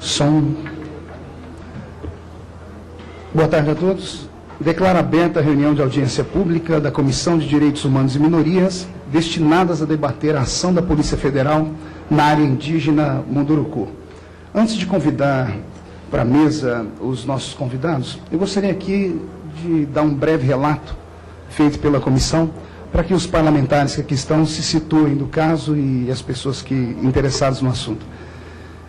Som. Boa tarde a todos. Declaro aberta a reunião de audiência pública da Comissão de Direitos Humanos e Minorias, destinadas a debater a ação da Polícia Federal na área indígena Munduruku. Antes de convidar para a mesa os nossos convidados, eu gostaria aqui de dar um breve relato feito pela comissão, para que os parlamentares que aqui estão se situem do caso e as pessoas interessadas no assunto.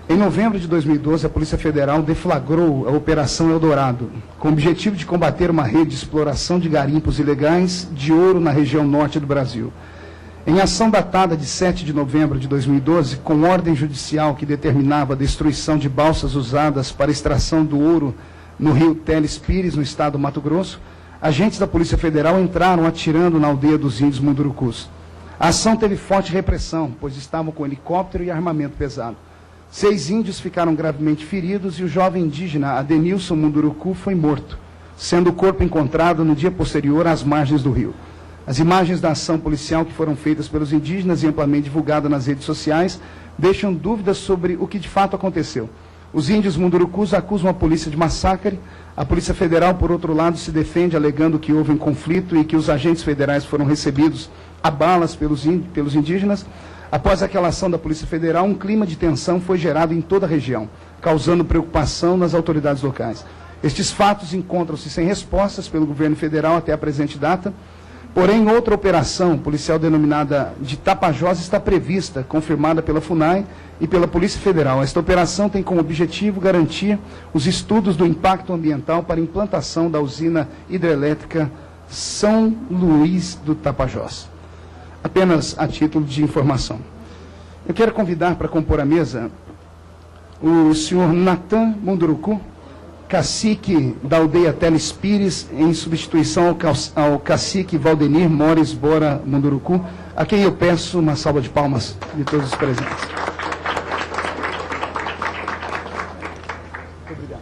Em novembro de 2012, a Polícia Federal deflagrou a Operação Eldorado, com o objetivo de combater uma rede de exploração de garimpos ilegais de ouro na região norte do Brasil. Em ação datada de 7 de novembro de 2012, com ordem judicial que determinava a destruição de balsas usadas para extração do ouro no rio Teles Pires, no estado do Mato Grosso, agentes da Polícia Federal entraram atirando na aldeia dos índios Mundurucus. A ação teve forte repressão, pois estavam com helicóptero e armamento pesado. 6 índios ficaram gravemente feridos e o jovem indígena Adenilson Munduruku foi morto, sendo o corpo encontrado no dia posterior às margens do rio. As imagens da ação policial que foram feitas pelos indígenas e amplamente divulgadas nas redes sociais deixam dúvidas sobre o que de fato aconteceu. Os índios Mundurucus acusam a polícia de massacre. A Polícia Federal, por outro lado, se defende alegando que houve um conflito e que os agentes federais foram recebidos a balas pelos indígenas. Após aquela ação da Polícia Federal, um clima de tensão foi gerado em toda a região, causando preocupação nas autoridades locais. Estes fatos encontram-se sem respostas pelo governo federal até a presente data. Porém, outra operação policial denominada de Tapajós está prevista, confirmada pela FUNAI e pela Polícia Federal. Esta operação tem como objetivo garantir os estudos do impacto ambiental para a implantação da usina hidrelétrica São Luís do Tapajós. Apenas a título de informação. Eu quero convidar para compor a mesa o senhor Natan Munduruku, cacique da aldeia Teles Pires, em substituição ao cacique Valdenir Mores Bora Munduruku, a quem eu peço uma salva de palmas de todos os presentes. Obrigado.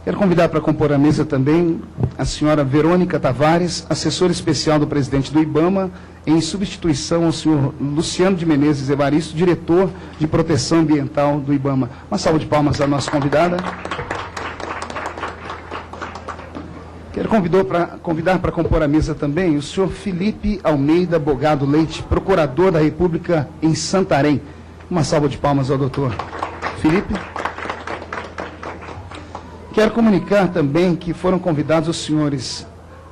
Quero convidar para compor a mesa também a senhora Verônica Tavares, assessora especial do presidente do IBAMA, em substituição ao senhor Luciano de Menezes Evaristo, diretor de proteção ambiental do IBAMA. Uma salva de palmas à nossa convidada. Quero convidar para compor a mesa também o senhor Felipe Almeida Bogado Leite, procurador da República em Santarém. Uma salva de palmas ao doutor Felipe. Quero comunicar também que foram convidados os senhores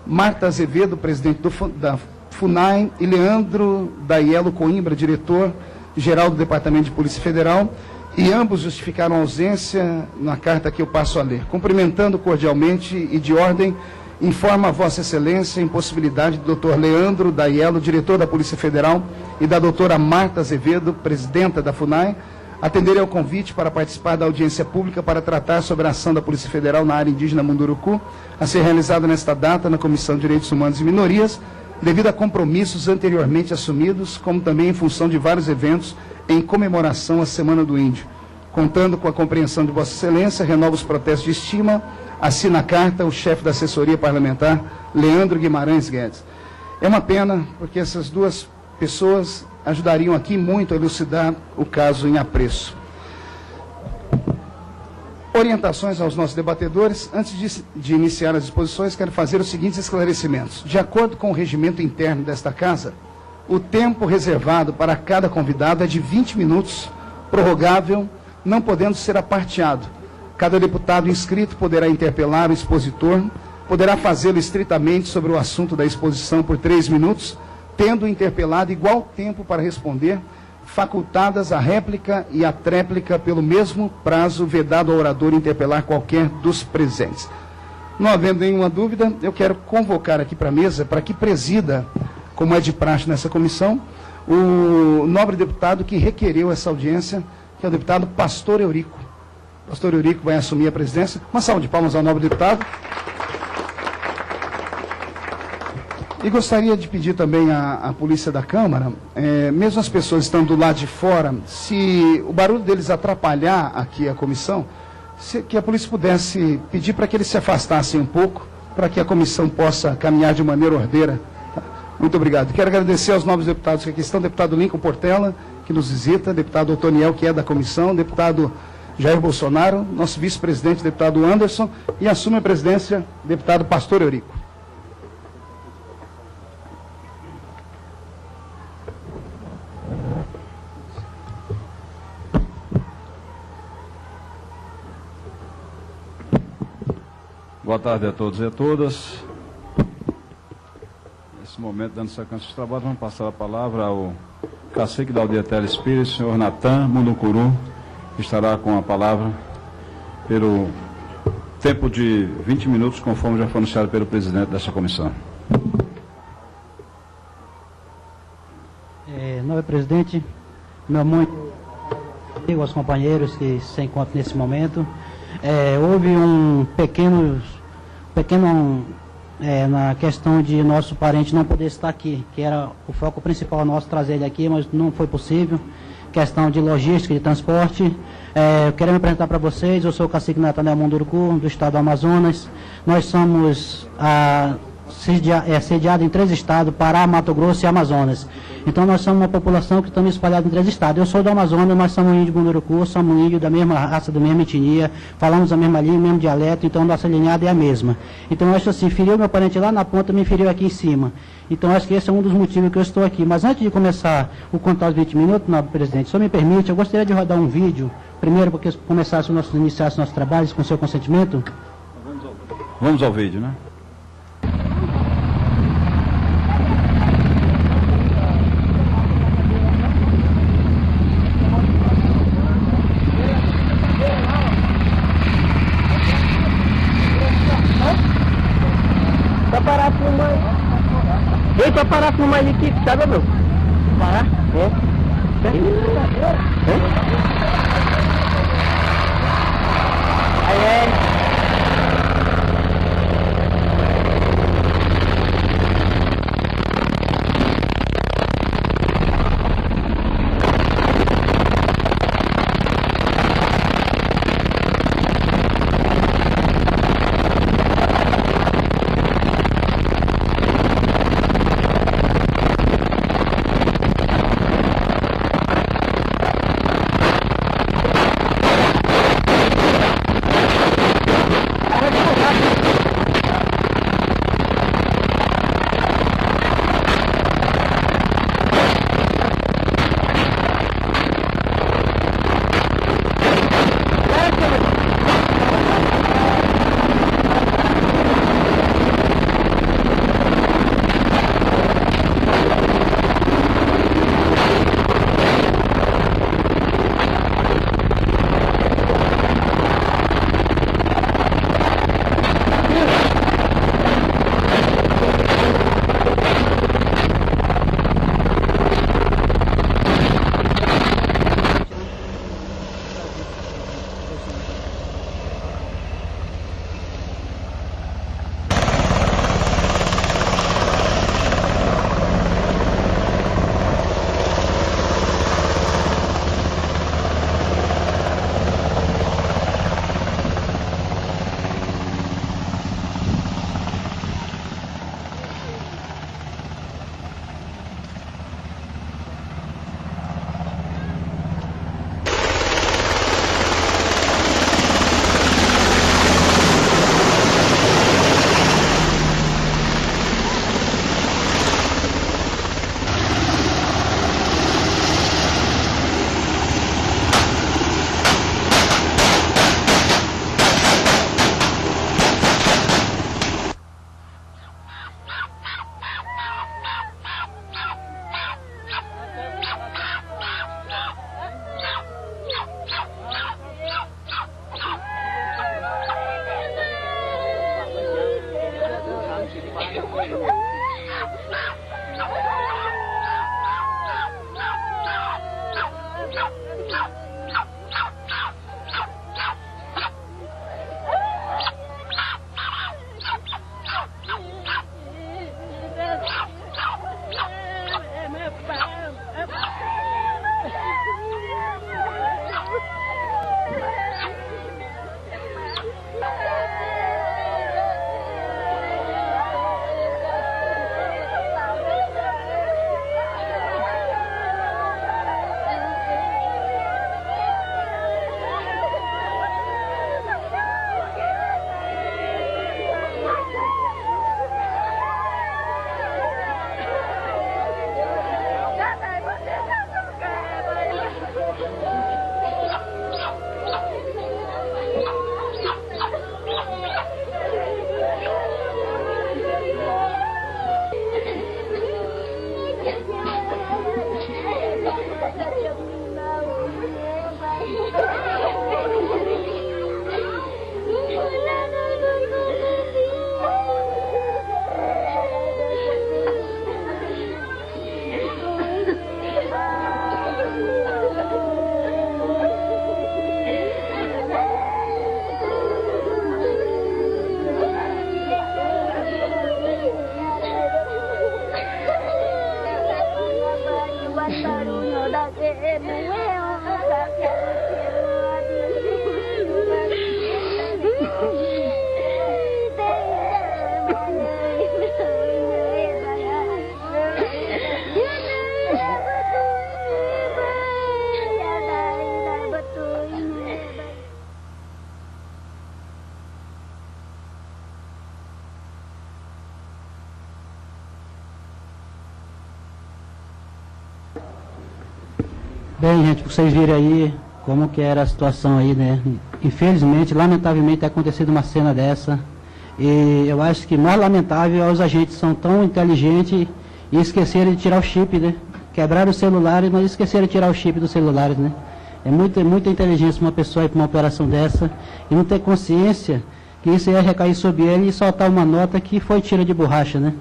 Marta Azevedo, presidente da FUNAI, e Leandro Daiello Coimbra, diretor-geral do Departamento de Polícia Federal, e ambos justificaram a ausência na carta que eu passo a ler. Cumprimentando cordialmente e de ordem, informa a Vossa Excelência a impossibilidade do Dr. Leandro Daiello, diretor da Polícia Federal, e da doutora Marta Azevedo, presidenta da FUNAI, atenderem ao convite para participar da audiência pública para tratar sobre a ação da Polícia Federal na área indígena Munduruku, a ser realizada nesta data na Comissão de Direitos Humanos e Minorias, devido a compromissos anteriormente assumidos, como também em função de vários eventos em comemoração à Semana do Índio. Contando com a compreensão de Vossa Excelência, renova os protestos de estima, assina a carta o chefe da assessoria parlamentar, Leandro Guimarães Guedes. É uma pena, porque essas duas pessoas ajudariam aqui muito a elucidar o caso em apreço. Orientações aos nossos debatedores. Antes de iniciar as exposições, quero fazer os seguintes esclarecimentos. De acordo com o regimento interno desta casa, o tempo reservado para cada convidado é de 20 minutos, prorrogável, não podendo ser aparteado. Cada deputado inscrito poderá interpelar o expositor, poderá fazê-lo estritamente sobre o assunto da exposição por 3 minutos, tendo interpelado igual tempo para responder, facultadas a réplica e a tréplica pelo mesmo prazo, vedado ao orador interpelar qualquer dos presentes. Não havendo nenhuma dúvida, eu quero convocar aqui para a mesa, para que presida, como é de praxe nessa comissão, o nobre deputado que requereu essa audiência, que é o deputado Pastor Eurico. Pastor Eurico vai assumir a presidência. Uma salva de palmas ao nobre deputado. E gostaria de pedir também à Polícia da Câmara, mesmo as pessoas estando do lado de fora, se o barulho deles atrapalhar aqui a comissão, que a polícia pudesse pedir para que eles se afastassem um pouco, para que a comissão possa caminhar de maneira ordeira. Tá? Muito obrigado. Quero agradecer aos novos deputados que aqui estão, deputado Lincoln Portela, que nos visita, deputado Otoniel, que é da comissão, deputado Jair Bolsonaro, nosso vice-presidente, deputado Anderson, e assume a presidência, deputado Pastor Eurico. Boa tarde a todos e a todas. Nesse momento, dando sequência aos trabalhos, vamos passar a palavra ao cacique da Aldeia Telespírito, senhor Natan Munducuru, que estará com a palavra pelo tempo de 20 minutos, conforme já foi anunciado pelo presidente desta comissão. Nobre presidente, meu muito amigo, aos companheiros que se encontram nesse momento, houve um pequeno na questão de nosso parente não poder estar aqui, que era o foco principal nosso trazer ele aqui, mas não foi possível. Questão de logística, de transporte. Eu quero me apresentar para vocês. Eu sou o cacique Nathanael Munduruku, do estado do Amazonas. Nós somos sediado em 3 estados, Pará, Mato Grosso e Amazonas. Então nós somos uma população que estamos espalhados em 3 estados. Eu sou do Amazonas, nós somos índio de Munduruku, somos índio da mesma raça, da mesma etnia, falamos a mesma língua, o mesmo dialeto, então nossa linhada é a mesma. Então eu acho assim, feriu meu parente lá na ponta, me feriu aqui em cima. Então acho que esse é um dos motivos que eu estou aqui. Mas antes de começar o contar os 20 minutos, nobre presidente, só me permite, eu gostaria de rodar um vídeo, primeiro porque iniciasse nossos trabalhos com seu consentimento. Vamos ao vídeo, né? Pra parar com uma equipe, sabe, meu? Parar? Aí Bem, gente, vocês viram aí como que era a situação aí, né? Infelizmente, lamentavelmente, tem acontecido uma cena dessa. E eu acho que mais lamentável é os agentes são tão inteligentes e esqueceram de tirar o chip, né? Quebraram os celulares, mas esqueceram de tirar o chip dos celulares, né? É muita inteligência uma pessoa ir para uma operação dessa e não ter consciência que isso ia recair sobre ele e soltar uma nota que foi tira de borracha, né?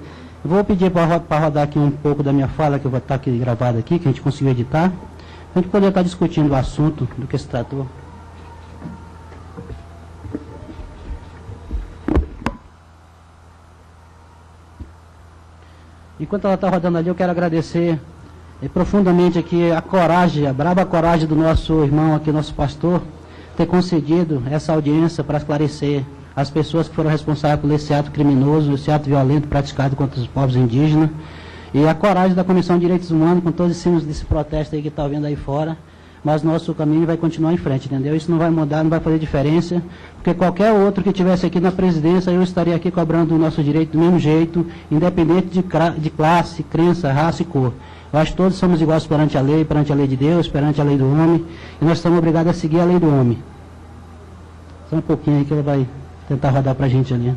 Eu vou pedir para rodar aqui um pouco da minha fala, que eu vou estar aqui gravada aqui, que a gente conseguiu editar, para a gente poder estar discutindo o assunto do que se tratou. Enquanto ela está rodando ali, eu quero agradecer profundamente aqui a coragem, a brava coragem do nosso irmão aqui, nosso pastor, ter concedido essa audiência para esclarecer as pessoas que foram responsáveis por esse ato criminoso, esse ato violento praticado contra os povos indígenas, e a coragem da Comissão de Direitos Humanos, com todos os signos desse protesto aí que está vendo aí fora, mas nosso caminho vai continuar em frente, entendeu? Isso não vai mudar, não vai fazer diferença, porque qualquer outro que estivesse aqui na presidência, eu estaria aqui cobrando o nosso direito do mesmo jeito, independente de classe, crença, raça e cor. Eu acho que todos somos iguais perante a lei de Deus, perante a lei do homem, e nós estamos obrigados a seguir a lei do homem. Só um pouquinho aí que ele vai tentar rodar para a gente ali.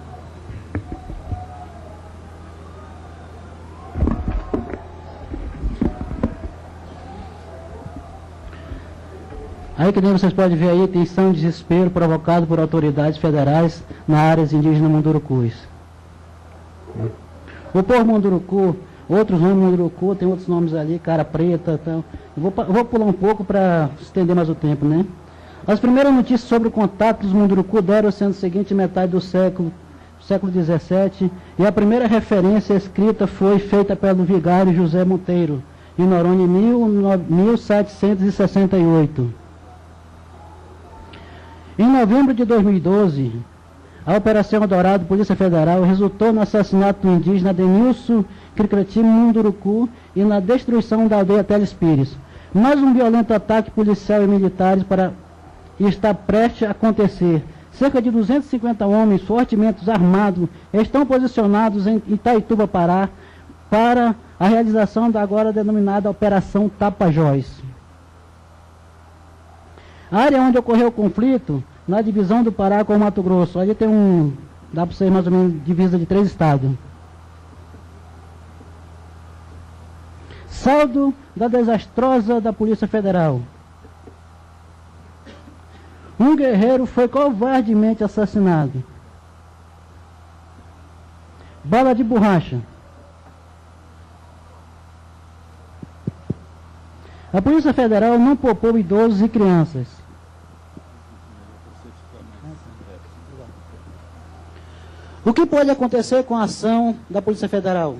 Aí que nem vocês podem ver aí, tensão e desespero provocado por autoridades federais na áreas indígenas mundurucus. O povo munduruku, outros nomes munduruku, tem outros nomes ali, cara preta, tal. Eu vou pular um pouco para estender mais o tempo, né? As primeiras notícias sobre o contato dos munduruku deram sendo a seguinte metade do século XVII, e a primeira referência escrita foi feita pelo vigário José Monteiro, em Noronha, em 1768. Em novembro de 2012, a Operação Eldorado, Polícia Federal, resultou no assassinato do indígena Denilson Cricrati Munduruku e na destruição da aldeia Telespires. Mais um violento ataque policial e militares está prestes a acontecer. Cerca de 250 homens fortemente armados estão posicionados em Itaituba, Pará, para a realização da agora denominada Operação Tapajós. A área onde ocorreu o conflito, na divisão do Pará com o Mato Grosso, ali tem dá para ser mais ou menos divisa de 3 estados. Saldo da desastrosa da Polícia Federal. Um guerreiro foi covardemente assassinado. Bala de borracha. A Polícia Federal não poupou idosos e crianças. O que pode acontecer com a ação da Polícia Federal?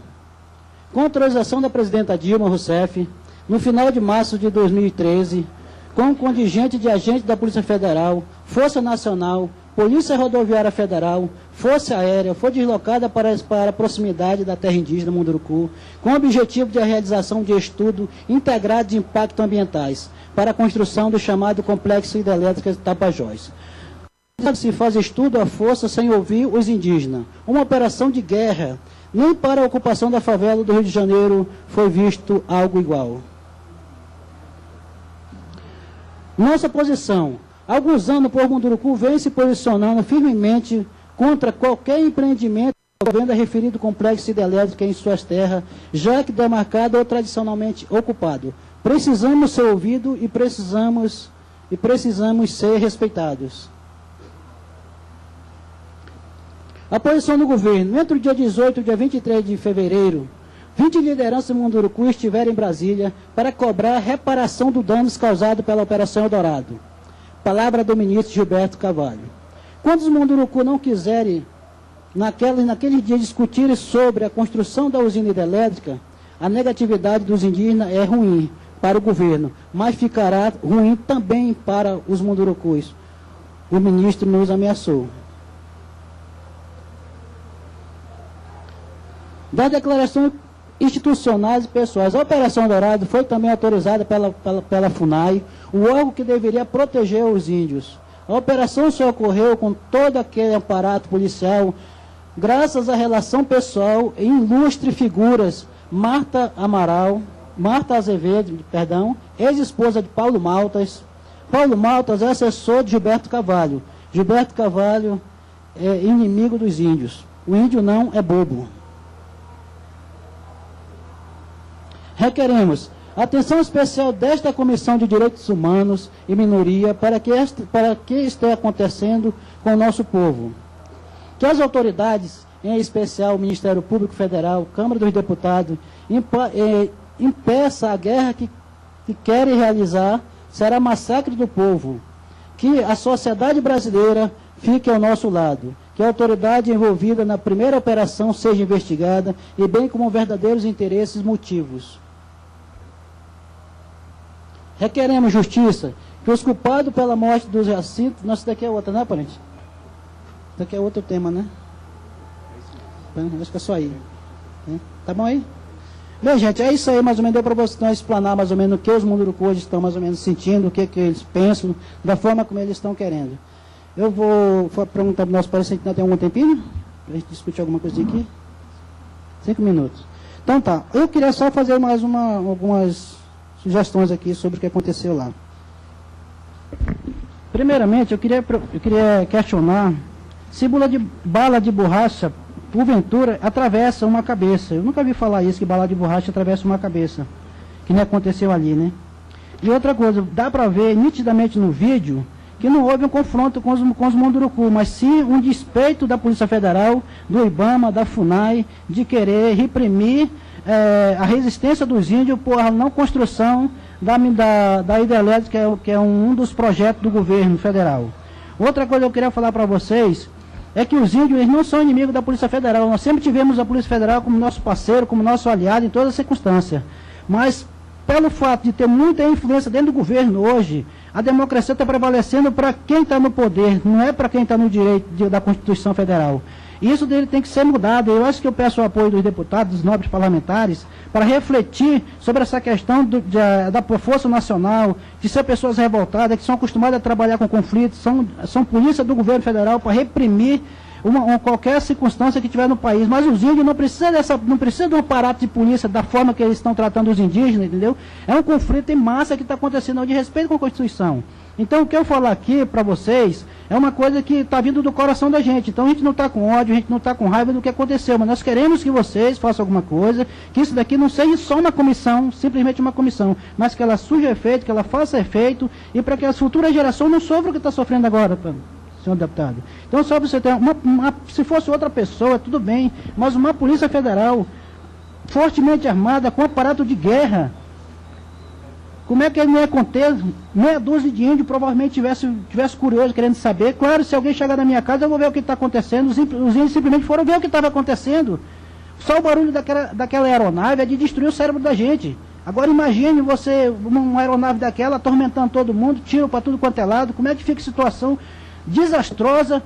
Com a autorização da presidenta Dilma Rousseff, no final de março de 2013, com um contingente de agentes da Polícia Federal, Força Nacional, Polícia Rodoviária Federal, Força Aérea, foi deslocada para a proximidade da terra indígena Munduruku, com o objetivo de a realização de estudo integrado de impactos ambientais, para a construção do chamado Complexo Hidrelétrico de Tapajós. Se faz estudo à força sem ouvir os indígenas. Uma operação de guerra. Nem para a ocupação da favela do Rio de Janeiro foi visto algo igual. Nossa posição. Há alguns anos o povo Munduruku vem se posicionando firmemente contra qualquer empreendimento envolvendo a referido complexo hidrelétrico em suas terras, já que demarcado ou tradicionalmente ocupado. Precisamos ser ouvidos e precisamos ser respeitados. A posição do governo. Entre o dia 18 e o dia 23 de fevereiro, 20 lideranças Munduruku estiveram em Brasília para cobrar reparação dos danos causados pela Operação Eldorado. Palavra do ministro Gilberto Carvalho. Quando os Munduruku não quiserem, naquele dia, discutirem sobre a construção da usina hidrelétrica, a negatividade dos indígenas é ruim para o governo, mas ficará ruim também para os Mundurukus. O ministro nos ameaçou. Das declarações institucionais e pessoais, a Operação Dourado foi também autorizada pela FUNAI, o órgão que deveria proteger os índios. A operação só ocorreu com todo aquele aparato policial, graças à relação pessoal e ilustre figuras Marta Amaral, Marta Azevedo, ex-esposa de Paulo Maltas. Paulo Maltas é assessor de Gilberto Carvalho. Gilberto Carvalho é inimigo dos índios. O índio não é bobo. Requeremos atenção especial desta Comissão de Direitos Humanos e Minoria para que esteja acontecendo com o nosso povo. Que as autoridades, em especial o Ministério Público Federal, Câmara dos Deputados, impeça a guerra que querem realizar, será massacre do povo. Que a sociedade brasileira fique ao nosso lado. Que a autoridade envolvida na primeira operação seja investigada e bem como verdadeiros interesses e motivos. Requeremos justiça, que os culpados pela morte dos Jacinto... Nossa, isso daqui é outra, né, parente? Isso daqui é outro tema, né? Acho que é só aí. Tá bom aí? Bem, gente, é isso aí, mais ou menos, deu para vocês explanar mais ou menos o que os mundurucus estão mais ou menos sentindo, o que eles pensam, da forma como eles estão querendo. Eu vou perguntar para o nosso parente se a gente ainda tem algum tempinho, para a gente discutir alguma coisa aqui. 5 minutos. Então tá, eu queria só fazer mais algumas sugestões aqui sobre o que aconteceu lá. Primeiramente, eu queria questionar se bala de borracha, porventura, atravessa uma cabeça. Eu nunca vi falar isso, que bala de borracha atravessa uma cabeça, que nem aconteceu ali, né? E outra coisa, dá para ver nitidamente no vídeo que não houve um confronto com os mundurucus, mas sim um despeito da Polícia Federal, do IBAMA, da FUNAI, de querer reprimir a resistência dos índios por a não construção da hidrelétrica, que é um dos projetos do governo federal. Outra coisa que eu queria falar para vocês é que os índios eles não são inimigos da Polícia Federal. Nós sempre tivemos a Polícia Federal como nosso parceiro, como nosso aliado em todas as circunstâncias. Mas, pelo fato de ter muita influência dentro do governo hoje, a democracia está prevalecendo para quem está no poder, não é para quem está no direito da Constituição Federal. Isso dele tem que ser mudado. Eu acho que eu peço o apoio dos deputados, dos nobres parlamentares, para refletir sobre essa questão da Força Nacional, de ser pessoas revoltadas, que são acostumadas a trabalhar com conflitos, são polícia do governo federal para reprimir qualquer circunstância que tiver no país. Mas os índios não precisam de um aparato de polícia da forma que eles estão tratando os indígenas, entendeu? É um conflito em massa que está acontecendo de respeito com a Constituição. Então, o que eu falar aqui para vocês é uma coisa que está vindo do coração da gente. Então, a gente não está com ódio, a gente não está com raiva do que aconteceu, mas nós queremos que vocês façam alguma coisa, que isso daqui não seja só uma comissão, simplesmente uma comissão, mas que ela surja efeito, que ela faça efeito, e para que as futuras gerações não sofram o que está sofrendo agora, senhor deputado. Então, só para você ter se fosse outra pessoa, tudo bem, mas uma Polícia Federal fortemente armada, com aparato de guerra, como é que ele não ia conter meia dúzia de índios, provavelmente tivesse curioso, querendo saber. Claro, se alguém chegar na minha casa, eu vou ver o que está acontecendo. Os índios simplesmente foram ver o que estava acontecendo. Só o barulho daquela aeronave é de destruir o cérebro da gente. Agora imagine você, uma aeronave daquela, atormentando todo mundo, tiro para tudo quanto é lado. Como é que fica a situação desastrosa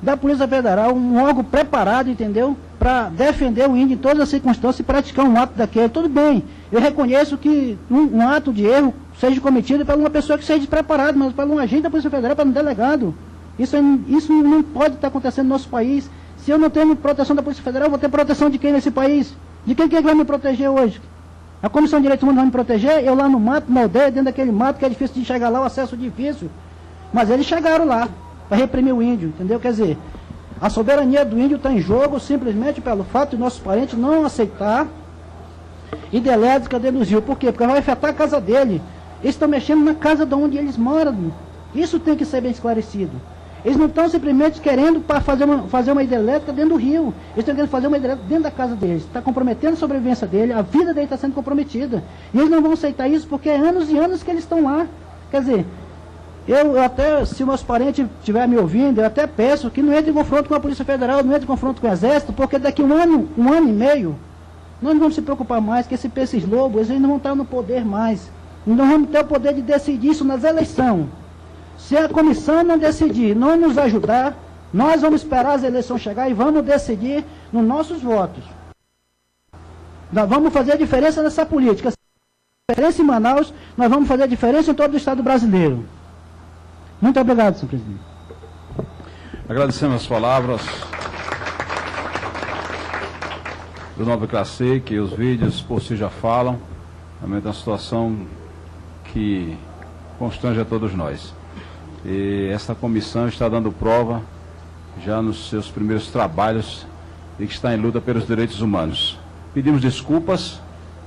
da Polícia Federal, um órgão preparado, entendeu? Para defender o índio em todas as circunstâncias e praticar um ato daquele. Tudo bem, eu reconheço que um ato de erro seja cometido por uma pessoa que seja despreparada, mas para um agente da Polícia Federal, para um delegado. Isso não pode estar acontecendo no nosso país. Se eu não tenho proteção da Polícia Federal, eu vou ter proteção de quem nesse país? De quem vai me proteger hoje? A Comissão de Direitos Humanos vai me proteger? Eu lá no mato, na aldeia, dentro daquele mato que é difícil de chegar lá, o acesso difícil. Mas eles chegaram lá para reprimir o índio, entendeu? Quer dizer, a soberania do índio está em jogo simplesmente pelo fato de nossos parentes não aceitar hidrelétrica dentro do rio. Por quê? Porque vai afetar a casa dele. Eles estão mexendo na casa de onde eles moram. Isso tem que ser bem esclarecido. Eles não estão simplesmente querendo fazer uma hidrelétrica dentro do rio. Eles estão querendo fazer uma hidrelétrica dentro da casa deles. Está comprometendo a sobrevivência dele, a vida dele está sendo comprometida. E eles não vão aceitar isso porque é anos e anos que eles estão lá. Quer dizer, eu até, se meus parentes estiverem me ouvindo, eu até peço que não entre em confronto com a Polícia Federal, não entre em confronto com o Exército, porque daqui um ano e meio, nós não vamos se preocupar mais, que esses lobos, eles não vão estar no poder mais. Nós vamos ter o poder de decidir isso nas eleições. Se a comissão não decidir, não nos ajudar, nós vamos esperar as eleições chegar e vamos decidir nos nossos votos. Nós vamos fazer a diferença nessa política. Se a diferença em Manaus, nós vamos fazer a diferença em todo o Estado brasileiro. Muito obrigado, senhor presidente. Agradecemos as palavras do nobre Classe, que os vídeos por si já falam. Realmente é uma situação que constrange a todos nós. E essa comissão está dando prova, já nos seus primeiros trabalhos, de que está em luta pelos direitos humanos. Pedimos desculpas,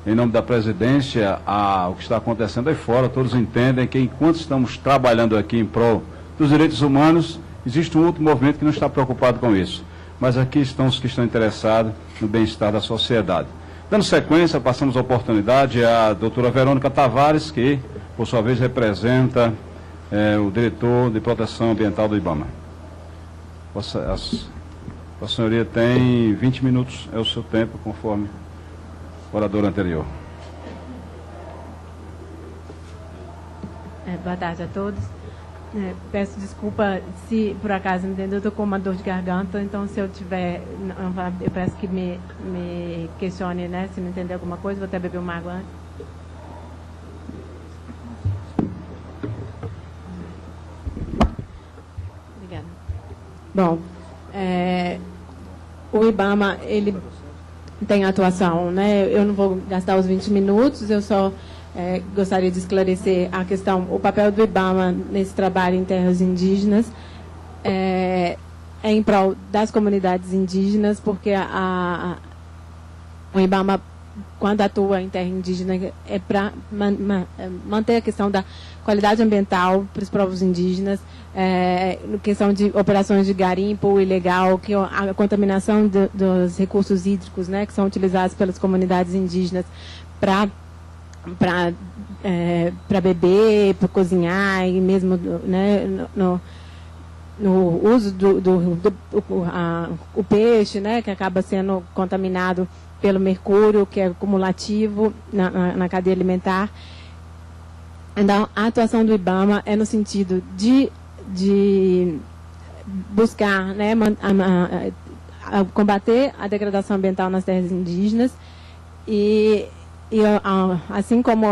em nome da presidência, ao que está acontecendo aí fora. Todos entendem que, enquanto estamos trabalhando aqui em prol dos direitos humanos, existe um outro movimento que não está preocupado com isso. Mas aqui estão os que estão interessados no bem-estar da sociedade. Dando sequência, passamos a oportunidade à doutora Verônica Tavares, que, por sua vez, representa o diretor de proteção ambiental do IBAMA. Vossa senhoria tem 20 minutos, é o seu tempo, conforme o orador anterior. Boa tarde a todos. Peço desculpa se por acaso eu estou com uma dor de garganta, então se eu tiver, eu peço que me questione, né, se não entender alguma coisa, vou até beber uma água antes. Obrigada. Bom, o IBAMA, ele tem atuação, né, eu não vou gastar os 20 minutos, eu só gostaria de esclarecer a questão, o papel do IBAMA nesse trabalho em terras indígenas é em prol das comunidades indígenas, porque o IBAMA, quando atua em terra indígena, é para manter a questão da qualidade ambiental para os povos indígenas, questão de operações de garimpo ilegal, que a contaminação dos recursos hídricos, né, que são utilizados pelas comunidades indígenas para beber, para cozinhar e mesmo, né, no uso o peixe, né, que acaba sendo contaminado pelo mercúrio, que é cumulativo na cadeia alimentar. Então, a atuação do IBAMA é no sentido de buscar, né, combater a degradação ambiental nas terras indígenas e assim como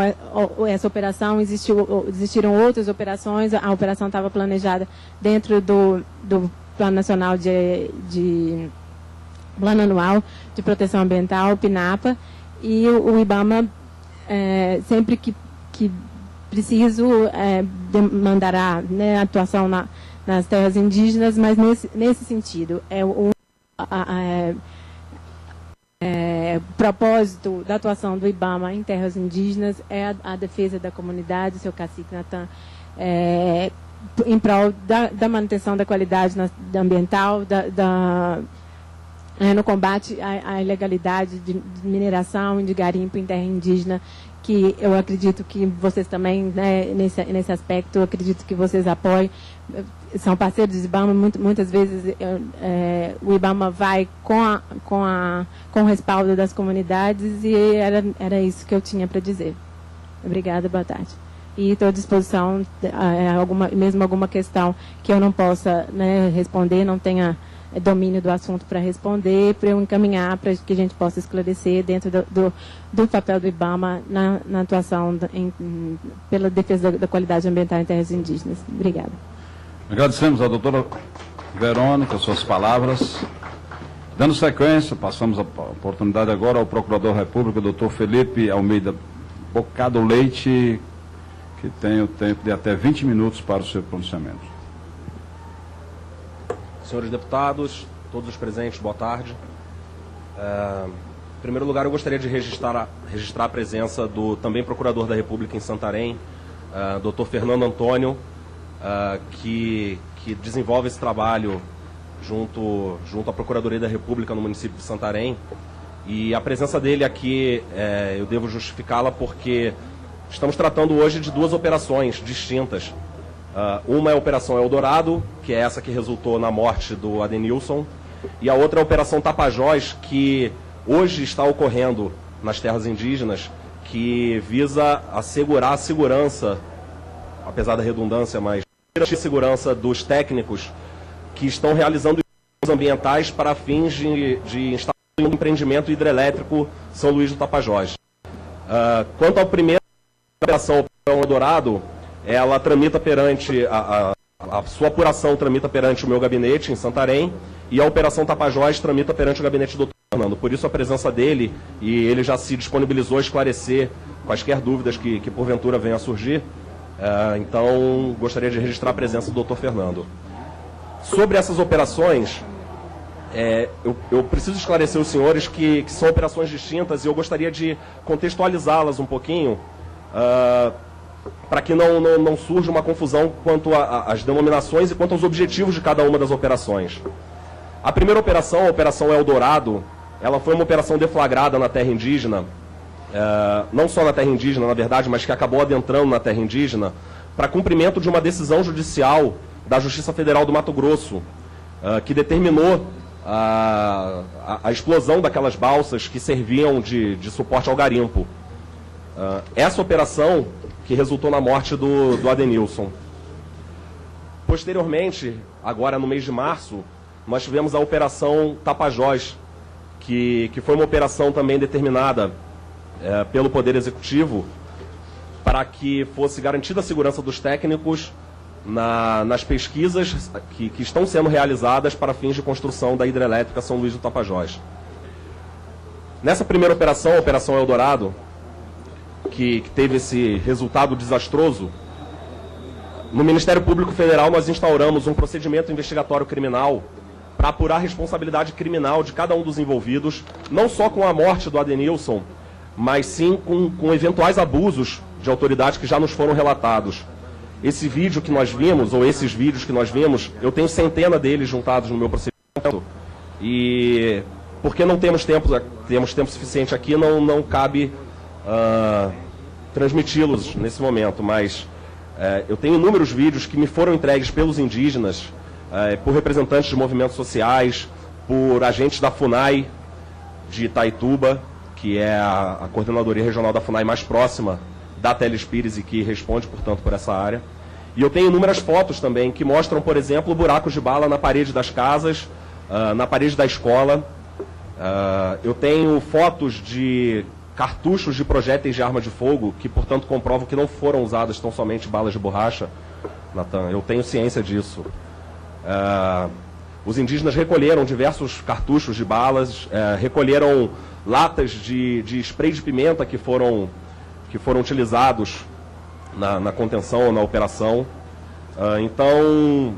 essa operação, existiram outras operações. A operação estava planejada dentro do Plano Nacional Plano Anual de Proteção Ambiental, PNAPA, e o IBAMA, sempre que preciso, demandará, né, atuação nas terras indígenas, mas nesse sentido, o propósito da atuação do IBAMA em terras indígenas é a defesa da comunidade, seu cacique Natan, em prol da manutenção da qualidade ambiental, no combate à ilegalidade de mineração e de garimpo em terra indígena, que eu acredito que vocês também, né, nesse aspecto, eu acredito que vocês apoiem. São parceiros do IBAMA, muitas vezes o IBAMA vai com o respaldo das comunidades, e era isso que eu tinha para dizer. Obrigada, boa tarde. E estou à disposição, mesmo alguma questão que eu não possa, né, responder, não tenha domínio do assunto para responder, para eu encaminhar para que a gente possa esclarecer dentro do papel do IBAMA na atuação pela defesa da qualidade ambiental em terras indígenas. Obrigada. Agradecemos à doutora Verônica suas palavras. Dando sequência, passamos a oportunidade agora ao Procurador da República, doutor Felipe Almeida Bocado Leite, que tem o tempo de até 20 minutos para o seu pronunciamento. Senhores deputados, todos os presentes, boa tarde. Em primeiro lugar, eu gostaria de registrar a presença do também Procurador da República em Santarém, doutor Fernando Antônio, que desenvolve esse trabalho junto à Procuradoria da República no município de Santarém. E a presença dele aqui, eu devo justificá-la porque estamos tratando hoje de duas operações distintas. Uma é a Operação Eldorado, que é essa que resultou na morte do Adenilson, e a outra é a Operação Tapajós, que hoje está ocorrendo nas terras indígenas, que visa assegurar a segurança, apesar da redundância, mas a segurança dos técnicos que estão realizando ambientais para fins de instalação de um empreendimento hidrelétrico São Luís do Tapajós. Quanto à primeira operação Eldorado, ela tramita perante, a sua apuração tramita perante o meu gabinete em Santarém, e a Operação Tapajós tramita perante o gabinete do Dr. Fernando. Por isso a presença dele, e ele já se disponibilizou a esclarecer quaisquer dúvidas que porventura venham a surgir. Então, gostaria de registrar a presença do Dr. Fernando. Sobre essas operações, eu preciso esclarecer os senhores que são operações distintas e eu gostaria de contextualizá-las um pouquinho, para que não surja uma confusão quanto às denominações e quanto aos objetivos de cada uma das operações. A primeira operação, a Operação Eldorado, ela foi uma operação deflagrada na terra indígena, não só na terra indígena, na verdade, mas que acabou adentrando na terra indígena, para cumprimento de uma decisão judicial da Justiça Federal do Mato Grosso, que determinou a explosão daquelas balsas que serviam de suporte ao garimpo. Essa operação que resultou na morte do Adenilson. Posteriormente, agora no mês de março, nós tivemos a Operação Tapajós, que foi uma operação também determinada pelo Poder Executivo para que fosse garantida a segurança dos técnicos nas pesquisas que estão sendo realizadas para fins de construção da hidrelétrica São Luís do Tapajós. Nessa primeira operação, a Operação Eldorado, que teve esse resultado desastroso, no Ministério Público Federal nós instauramos um procedimento investigatório criminal para apurar a responsabilidade criminal de cada um dos envolvidos, não só com a morte do Adenilson, mas sim com eventuais abusos de autoridade que já nos foram relatados. Esse vídeo que nós vimos, ou esses vídeos que nós vimos, eu tenho centenas deles juntados no meu procedimento, e porque não temos tempo suficiente aqui, não cabe transmiti-los nesse momento, mas eu tenho inúmeros vídeos que me foram entregues pelos indígenas, por representantes de movimentos sociais, por agentes da FUNAI de Itaituba, que é a coordenadoria regional da FUNAI mais próxima da Telespires e que responde, portanto, por essa área. E eu tenho inúmeras fotos também que mostram, por exemplo, buracos de bala na parede das casas, na parede da escola. Eu tenho fotos de cartuchos de projéteis de arma de fogo, que, portanto, comprovam que não foram usadas tão somente balas de borracha, Natan. Eu tenho ciência disso. Os indígenas recolheram diversos cartuchos de balas, recolheram latas de spray de pimenta que foram utilizados na contenção, na operação. Então,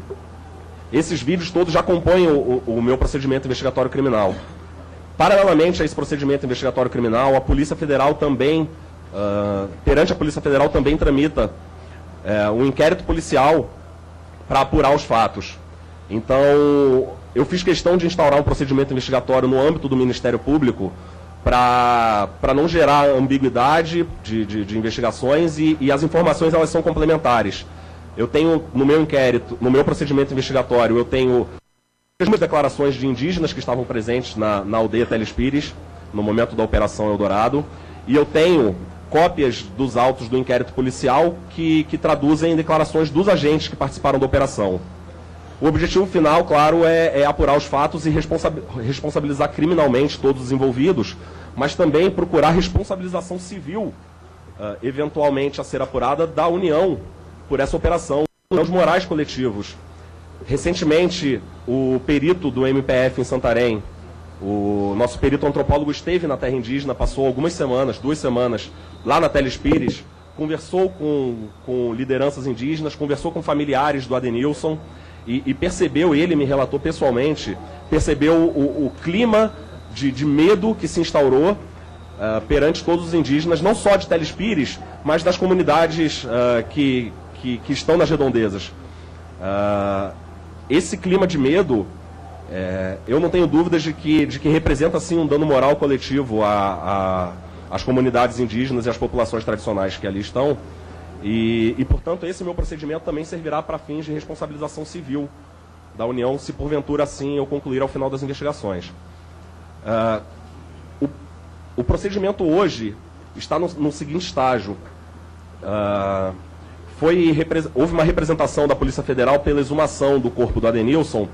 esses vídeos todos já compõem o meu procedimento investigatório criminal. Paralelamente a esse procedimento investigatório criminal, a Polícia Federal também, perante a Polícia Federal também tramita um inquérito policial para apurar os fatos. Então, eu fiz questão de instaurar um procedimento investigatório no âmbito do Ministério Público para não gerar ambiguidade de investigações e as informações elas são complementares. Eu tenho no meu inquérito, no meu procedimento investigatório, eu tenho as declarações de indígenas que estavam presentes na aldeia Telespires, no momento da Operação Eldorado, e eu tenho cópias dos autos do inquérito policial que traduzem declarações dos agentes que participaram da operação. O objetivo final, claro, é apurar os fatos e responsabilizar criminalmente todos os envolvidos, mas também procurar responsabilização civil, eventualmente a ser apurada, da União por essa operação, danos morais coletivos. Recentemente, o perito do MPF em Santarém, o nosso perito antropólogo esteve na terra indígena, passou algumas semanas, 2 semanas, lá na Telespires, conversou com lideranças indígenas, conversou com familiares do Adenilson, e percebeu, ele me relatou pessoalmente, percebeu o clima de medo que se instaurou perante todos os indígenas, não só de Telespires, mas das comunidades que estão nas redondezas. Esse clima de medo, eu não tenho dúvidas de que representa, sim, um dano moral coletivo às comunidades indígenas e às populações tradicionais que ali estão. E, portanto, esse meu procedimento também servirá para fins de responsabilização civil da União, se porventura assim eu concluir ao final das investigações. O procedimento hoje está no seguinte estágio. Houve uma representação da Polícia Federal pela exumação do corpo do Adenilson,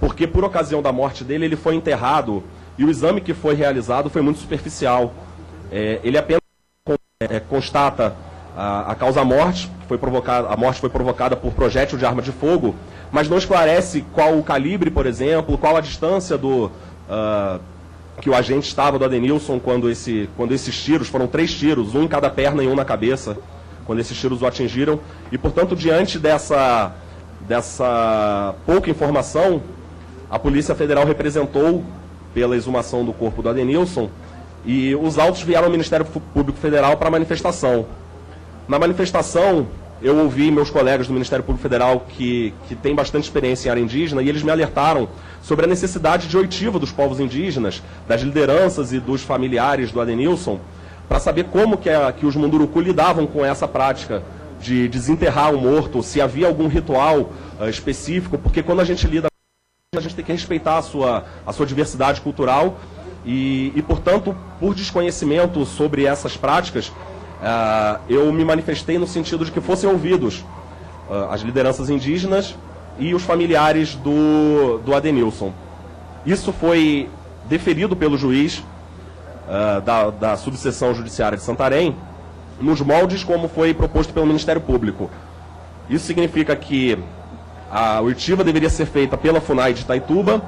porque por ocasião da morte dele ele foi enterrado e o exame que foi realizado foi muito superficial. Ele apenas constata a causa-morte, a morte foi provocada por projétil de arma de fogo, mas não esclarece qual o calibre, por exemplo, qual a distância que o agente estava do Adenilson quando esses tiros, foram 3 tiros, um em cada perna e um na cabeça, quando esses tiros o atingiram. E, portanto, diante dessa pouca informação, a Polícia Federal representou pela exumação do corpo do Adenilson e os autos vieram ao Ministério Público Federal para a manifestação. Na manifestação, eu ouvi meus colegas do Ministério Público Federal que têm bastante experiência em área indígena e eles me alertaram sobre a necessidade de oitiva dos povos indígenas, das lideranças e dos familiares do Adenilson, para saber como que os Munduruku lidavam com essa prática de desenterrar o morto, se havia algum ritual específico, porque quando a gente lida, a gente tem que respeitar a sua diversidade cultural e, portanto, por desconhecimento sobre essas práticas, eu me manifestei no sentido de que fossem ouvidos as lideranças indígenas e os familiares do Adenilson. Isso foi deferido pelo juiz da subseção judiciária de Santarém, nos moldes como foi proposto pelo Ministério Público. Isso significa que a oitiva deveria ser feita pela FUNAI de Itaituba,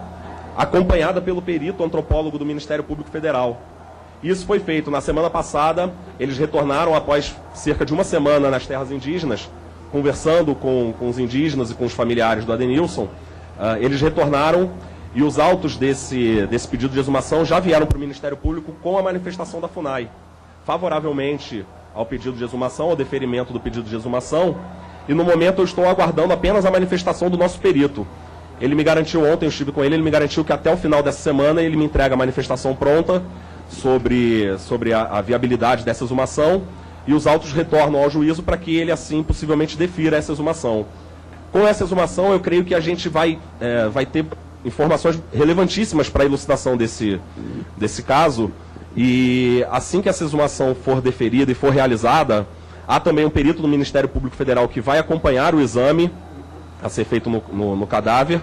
acompanhada pelo perito antropólogo do Ministério Público Federal. Isso foi feito na semana passada. Eles retornaram após cerca de uma semana nas terras indígenas, conversando com os indígenas e com os familiares do Adenilson. Eles retornaram e os autos desse pedido de exumação já vieram para o Ministério Público com a manifestação da FUNAI, favoravelmente ao pedido de exumação, ao deferimento do pedido de exumação, e no momento eu estou aguardando apenas a manifestação do nosso perito. Ele me garantiu ontem, eu estive com ele me garantiu que até o final dessa semana ele me entrega a manifestação pronta sobre a viabilidade dessa exumação, e os autos retornam ao juízo para que ele, assim, possivelmente defira essa exumação. Com essa exumação, eu creio que a gente vai ter informações relevantíssimas para a elucidação desse caso, e assim que essa exumação for deferida e for realizada, há também um perito do Ministério Público Federal que vai acompanhar o exame a ser feito no cadáver,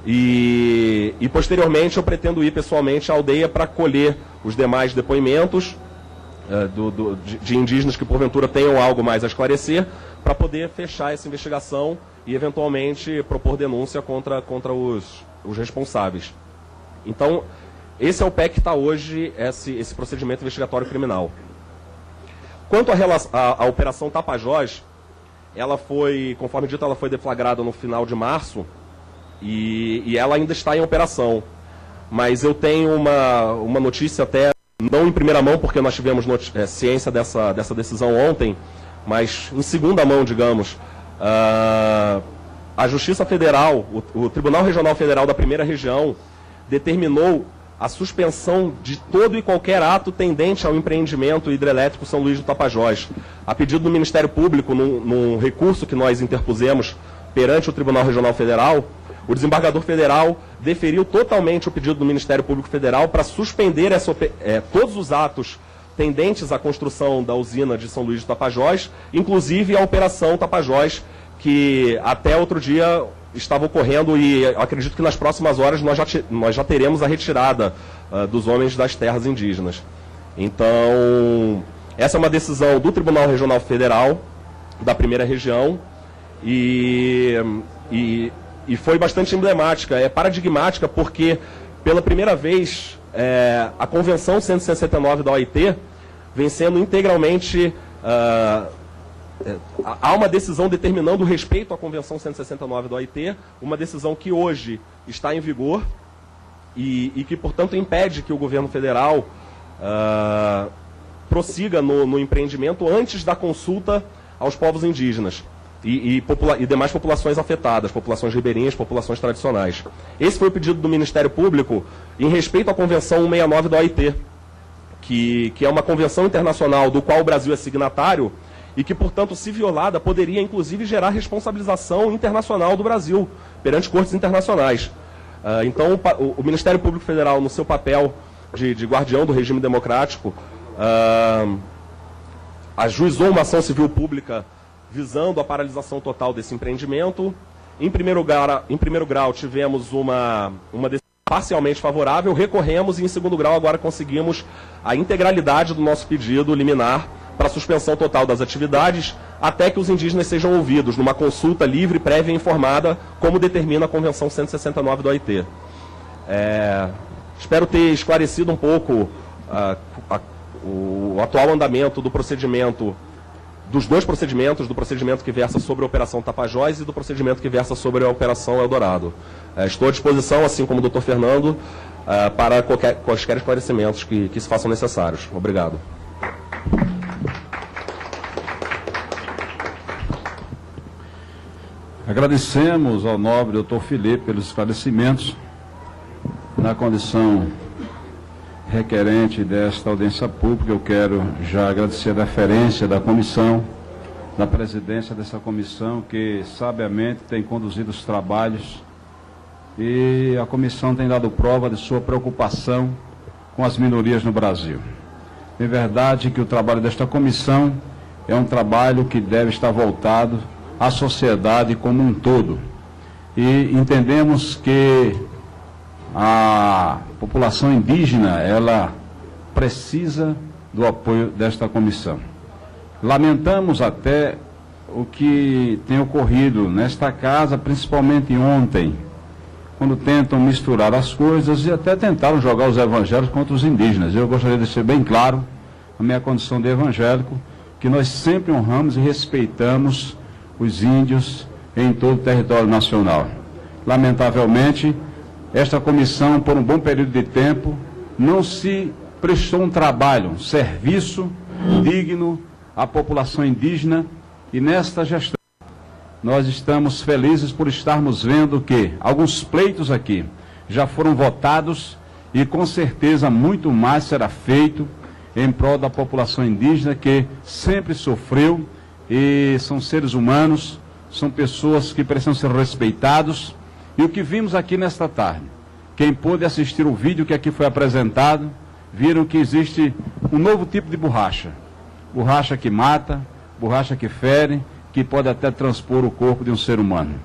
e posteriormente eu pretendo ir pessoalmente à aldeia para colher os demais depoimentos de indígenas que porventura tenham algo mais a esclarecer, para poder fechar essa investigação e eventualmente propor denúncia contra os responsáveis. Então, esse é o pé que está hoje, esse procedimento investigatório criminal. Quanto à Operação Tapajós, ela foi, conforme dito, ela foi deflagrada no final de março e ela ainda está em operação. Mas eu tenho uma notícia até, não em primeira mão, porque nós tivemos ciência dessa decisão ontem, mas em segunda mão, digamos. A Justiça Federal, o Tribunal Regional Federal da Primeira Região, determinou a suspensão de todo e qualquer ato tendente ao empreendimento hidrelétrico São Luís do Tapajós. A pedido do Ministério Público, num recurso que nós interpusemos perante o Tribunal Regional Federal, o desembargador federal deferiu totalmente o pedido do Ministério Público Federal para suspender todos os atos tendentes à construção da usina de São Luís do Tapajós, inclusive a Operação Tapajós, que até outro dia estava ocorrendo, e acredito que nas próximas horas nós já teremos a retirada dos homens das terras indígenas. Então, essa é uma decisão do Tribunal Regional Federal da Primeira Região e foi bastante emblemática, paradigmática, porque pela primeira vez a Convenção 169 da OIT vem sendo integralmente... há uma decisão determinando o respeito à Convenção 169 da OIT, uma decisão que hoje está em vigor e que, portanto, impede que o governo federal prossiga no empreendimento antes da consulta aos povos indígenas e demais populações afetadas, populações ribeirinhas, populações tradicionais. Esse foi o pedido do Ministério Público em respeito à Convenção 169 da OIT, que é uma convenção internacional do qual o Brasil é signatário, e que, portanto, se violada, poderia, inclusive, gerar responsabilização internacional do Brasil perante cortes internacionais. Então, o Ministério Público Federal, no seu papel de guardião do regime democrático, ajuizou uma ação civil pública visando a paralisação total desse empreendimento. Em primeiro grau, tivemos uma decisão parcialmente favorável, recorremos e, em segundo grau, agora conseguimos a integralidade do nosso pedido liminar para a suspensão total das atividades, até que os indígenas sejam ouvidos numa consulta livre, prévia e informada, como determina a Convenção 169 da OIT. Espero ter esclarecido um pouco o atual andamento do procedimento, dos dois procedimentos, do procedimento que versa sobre a Operação Tapajós e do procedimento que versa sobre a Operação Eldorado. Estou à disposição, assim como o Dr. Fernando, para quaisquer esclarecimentos que se façam necessários. Obrigado. Agradecemos ao nobre Dr. Felipe pelos esclarecimentos. Na condição requerente desta audiência pública, eu quero já agradecer a deferência da comissão, da presidência dessa comissão, que sabiamente tem conduzido os trabalhos, e a comissão tem dado prova de sua preocupação com as minorias no Brasil. É verdade que o trabalho desta comissão é um trabalho que deve estar voltado à sociedade como um todo. E entendemos que a população indígena, ela precisa do apoio desta comissão. Lamentamos até o que tem ocorrido nesta casa, principalmente ontem, quando tentam misturar as coisas e até tentaram jogar os evangélicos contra os indígenas. Eu gostaria de ser bem claro, a minha condição de evangélico, que nós sempre honramos e respeitamos os índios em todo o território nacional. Lamentavelmente, esta comissão, por um bom período de tempo, não se prestou um trabalho, um serviço digno à população indígena, e nesta gestão nós estamos felizes por estarmos vendo que alguns pleitos aqui já foram votados e com certeza muito mais será feito em prol da população indígena, que sempre sofreu, e são seres humanos, são pessoas que precisam ser respeitados. E o que vimos aqui nesta tarde, quem pôde assistir o vídeo que aqui foi apresentado, viram que existe um novo tipo de borracha. Borracha que mata, borracha que fere, que pode até transpor o corpo de um ser humano.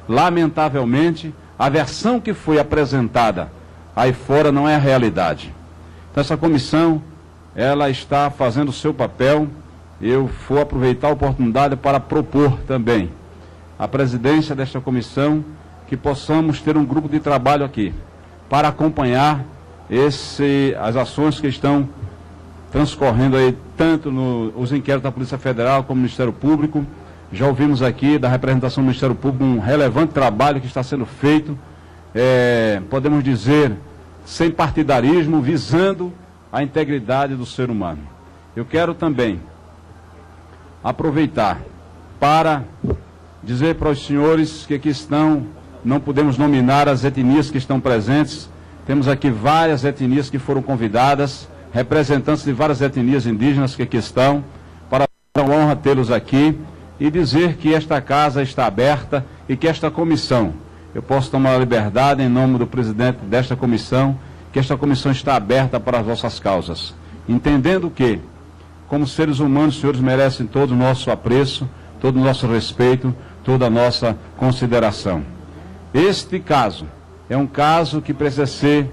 Lamentavelmente, a versão que foi apresentada aí fora não é a realidade. Então, essa comissão, ela está fazendo o seu papel. Eu vou aproveitar a oportunidade para propor também a presidência desta comissão, que possamos ter um grupo de trabalho aqui, para acompanhar as ações que estão transcorrendo aí, tanto nos inquéritos da Polícia Federal como do Ministério Público. Já ouvimos aqui da representação do Ministério Público um relevante trabalho que está sendo feito, podemos dizer, sem partidarismo, visando a integridade do ser humano. Eu quero também aproveitar para dizer para os senhores que aqui estão, não podemos nominar as etnias que estão presentes, temos aqui várias etnias que foram convidadas, representantes de várias etnias indígenas que aqui estão, para a honra tê-los aqui, e dizer que esta casa está aberta e que esta comissão, eu posso tomar a liberdade em nome do presidente desta comissão, que esta comissão está aberta para as vossas causas, entendendo que, como seres humanos, os senhores merecem todo o nosso apreço, todo o nosso respeito, toda a nossa consideração. Este caso é um caso que precisa ser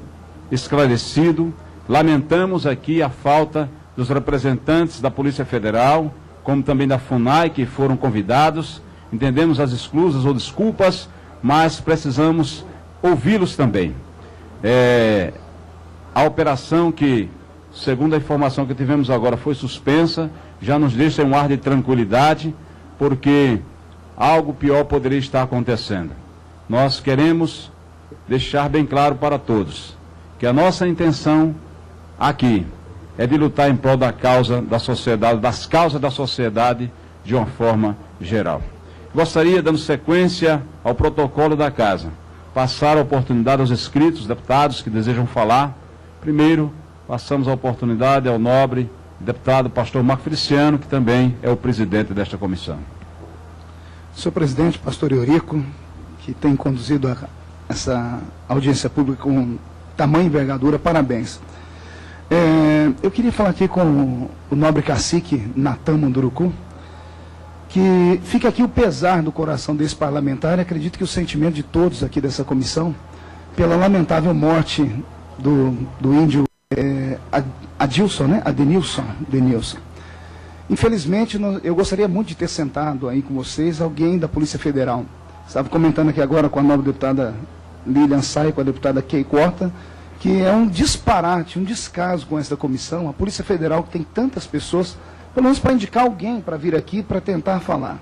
esclarecido. Lamentamos aqui a falta dos representantes da Polícia Federal, como também da FUNAI, que foram convidados. Entendemos as escusas ou desculpas, mas precisamos ouvi-los também. A operação que, segundo a informação que tivemos agora, foi suspensa, já nos deixa um ar de tranquilidade, porque algo pior poderia estar acontecendo. Nós queremos deixar bem claro para todos que a nossa intenção aqui é de lutar em prol da causa da sociedade, das causas da sociedade de uma forma geral. Gostaria, dando sequência ao protocolo da casa, passar a oportunidade aos inscritos, deputados que desejam falar. Primeiro, passamos a oportunidade ao nobre deputado pastor Marco Feliciano, que também é o presidente desta comissão. Senhor presidente, pastor Eurico, que tem conduzido essa audiência pública com tamanha envergadura, parabéns. Eu queria falar aqui com o nobre cacique Natan Munduruku, que fica aqui o pesar do coração desse parlamentar, e acredito que o sentimento de todos aqui dessa comissão, pela lamentável morte do índio Adilson, né? Denilson. Infelizmente, eu gostaria muito de ter sentado aí com vocês alguém da Polícia Federal. Estava comentando aqui agora com a nova deputada Lilian Sai, com a deputada Kay Corta, que é um disparate, um descaso com essa comissão, a Polícia Federal, que tem tantas pessoas, pelo menos para indicar alguém para vir aqui para tentar falar.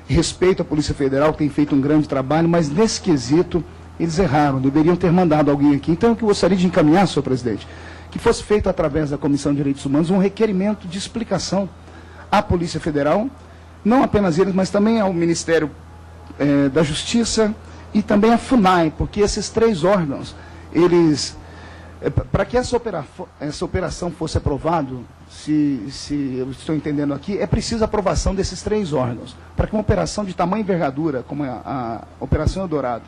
Respeito à Polícia Federal, que tem feito um grande trabalho, mas nesse quesito eles erraram, deveriam ter mandado alguém aqui. Então, eu gostaria de encaminhar, senhor presidente, que fosse feito através da Comissão de Direitos Humanos um requerimento de explicação à Polícia Federal, não apenas eles, mas também ao Ministério da Justiça e também à FUNAI, porque esses três órgãos, eles... para que essa operação fosse aprovada, se eu estou entendendo aqui, é preciso a aprovação desses três órgãos. Para que uma operação de tamanha envergadura, como a Operação Eldorado,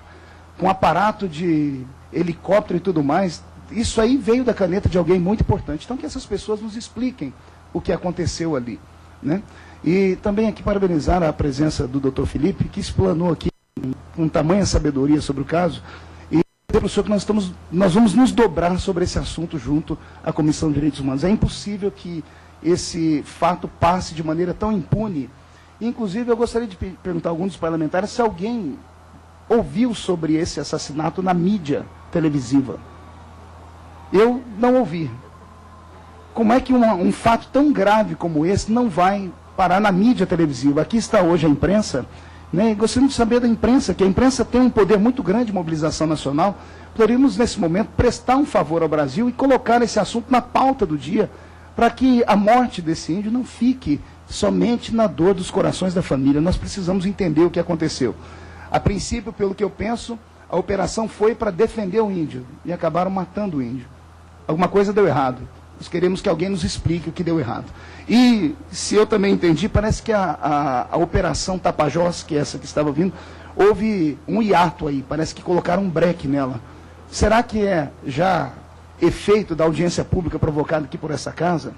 com aparato de helicóptero e tudo mais, isso aí veio da caneta de alguém muito importante. Então, que essas pessoas nos expliquem o que aconteceu ali, né? E também aqui parabenizar a presença do Dr. Felipe, que explanou aqui com tamanha sabedoria sobre o caso, e dizer para o senhor que nós vamos nos dobrar sobre esse assunto junto à Comissão de Direitos Humanos. É impossível que esse fato passe de maneira tão impune. Inclusive, eu gostaria de perguntar a alguns dos parlamentares se alguém ouviu sobre esse assassinato na mídia televisiva. Eu não ouvi. Como é que um fato tão grave como esse não vai parar na mídia televisiva? Aqui está hoje a imprensa, né? Gostaria de saber da imprensa, que a imprensa tem um poder muito grande de mobilização nacional. Poderíamos, nesse momento, prestar um favor ao Brasil e colocar esse assunto na pauta do dia, para que a morte desse índio não fique somente na dor dos corações da família. Nós precisamos entender o que aconteceu. A princípio, pelo que eu penso, a operação foi para defender o índio e acabaram matando o índio. Alguma coisa deu errado. Nós queremos que alguém nos explique o que deu errado. E, se eu também entendi, parece que a Operação Tapajós, que é essa que estava vindo, houve um hiato aí, parece que colocaram um breque nela. Será que é já efeito da audiência pública provocada aqui por essa casa?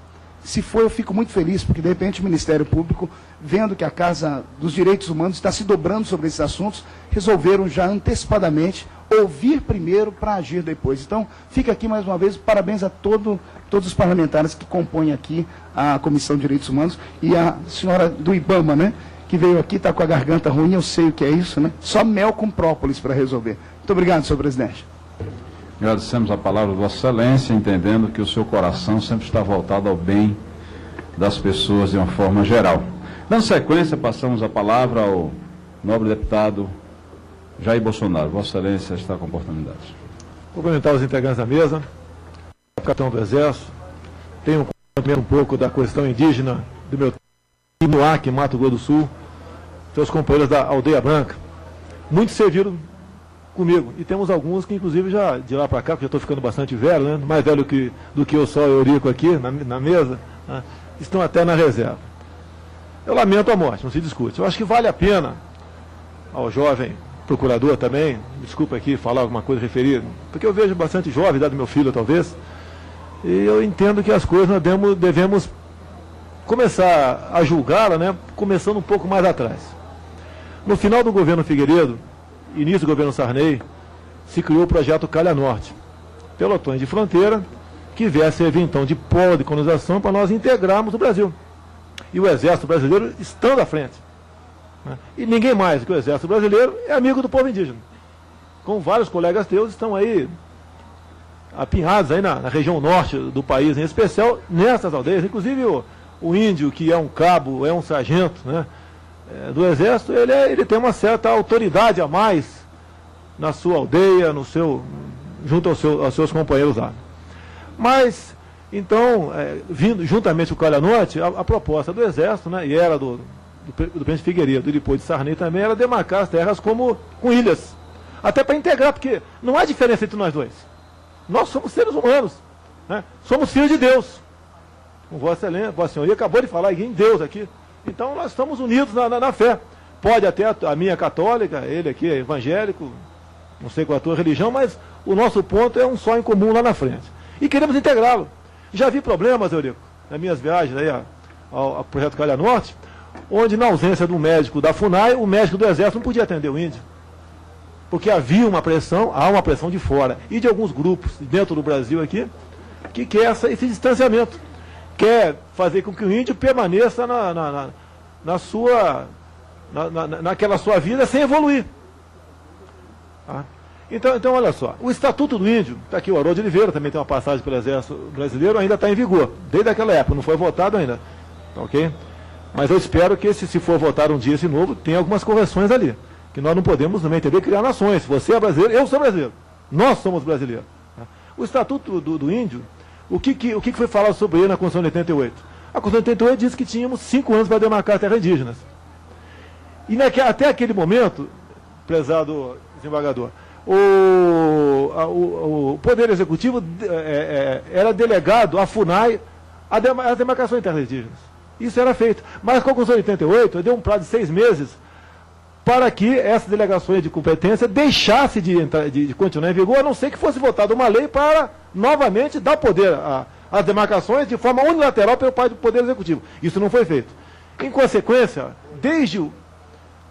Se for, eu fico muito feliz, porque de repente o Ministério Público, vendo que a Casa dos Direitos Humanos está se dobrando sobre esses assuntos, resolveram já antecipadamente ouvir primeiro para agir depois. Então, fica aqui mais uma vez, parabéns a todos os parlamentares que compõem aqui a Comissão de Direitos Humanos e a senhora do IBAMA, né, que veio aqui, está com a garganta ruim, eu sei o que é isso, né? Só mel com própolis para resolver. Muito obrigado, senhor presidente. Agradecemos a palavra de Vossa Excelência, entendendo que o seu coração sempre está voltado ao bem das pessoas de uma forma geral. Dando sequência, passamos a palavra ao nobre deputado Jair Bolsonaro. Vossa Excelência está com oportunidade. Cumprimentar os integrantes da mesa, o capitão do Exército, tenho um pouco da questão indígena do meu tempo no Acre, Mato Grosso do Sul, seus companheiros da Aldeia Branca. Muitos serviram comigo, e temos alguns que inclusive já de lá para cá, porque eu estou ficando bastante velho, né? Mais velho do que eu só, Eurico aqui na mesa, né? Estão até na reserva. Eu lamento a morte, não se discute. Eu acho que vale a pena ao jovem procurador também, desculpa aqui falar alguma coisa referida, porque eu vejo bastante jovem, idade do meu filho talvez, e eu entendo que as coisas nós devemos começar a julgá-la, né? Começando um pouco mais atrás. No final do governo Figueiredo, início do governo Sarney, se criou o projeto Calha Norte, pelotões de fronteira, que vier a servir então de polo de colonização para nós integrarmos o Brasil. E o Exército Brasileiro estando à frente. Né? E ninguém mais do que o Exército Brasileiro é amigo do povo indígena. Com vários colegas teus estão aí apinhados aí na região norte do país, em especial nessas aldeias. Inclusive o índio, que é um cabo, é um sargento, né? Do Exército, ele tem uma certa autoridade a mais na sua aldeia, junto aos seus companheiros lá. Mas, então, vindo juntamente com o Calha Norte, a proposta do Exército, né, e era do presidente Figueiredo e depois de Sarney também, era demarcar as terras com ilhas. Até para integrar, porque não há diferença entre nós dois. Nós somos seres humanos, né? Somos filhos de Deus. Com Vossa Excelência, Vossa Senhoria acabou de falar em Deus aqui. Então nós estamos unidos na fé. Pode até a minha católica, ele aqui é evangélico, não sei qual é a tua religião, mas o nosso ponto é um só em comum lá na frente. E queremos integrá-lo. Já vi problemas, Eurico, nas minhas viagens aí ao projeto Calha Norte, onde na ausência do médico da FUNAI, o médico do Exército não podia atender o índio. Porque há uma pressão de fora e de alguns grupos dentro do Brasil aqui, que quer esse distanciamento. Quer fazer com que o índio permaneça naquela sua vida sem evoluir. Tá? Então, olha só, o Estatuto do Índio, está aqui o Haroldo de Oliveira, também tem uma passagem pelo Exército Brasileiro, ainda está em vigor, desde aquela época, não foi votado ainda, ok? Mas eu espero que, se for votado um dia esse novo, tenha algumas correções ali, que nós não podemos também entender criar nações. Você é brasileiro, eu sou brasileiro, nós somos brasileiros. O Estatuto do Índio, o que foi falado sobre ele na Constituição de 88? A Constituição de 88 diz que tínhamos 5 anos para demarcar terras indígenas. E até aquele momento, prezado desembargador, o Poder Executivo era delegado à FUNAI as demarcações de terras indígenas. Isso era feito. Mas com a Constituição de 88, deu um prazo de 6 meses para que essas delegações de competência deixassem de continuar em vigor, a não ser que fosse votada uma lei para, novamente, dar poder às demarcações de forma unilateral pelo Poder Executivo. Isso não foi feito. Em consequência, desde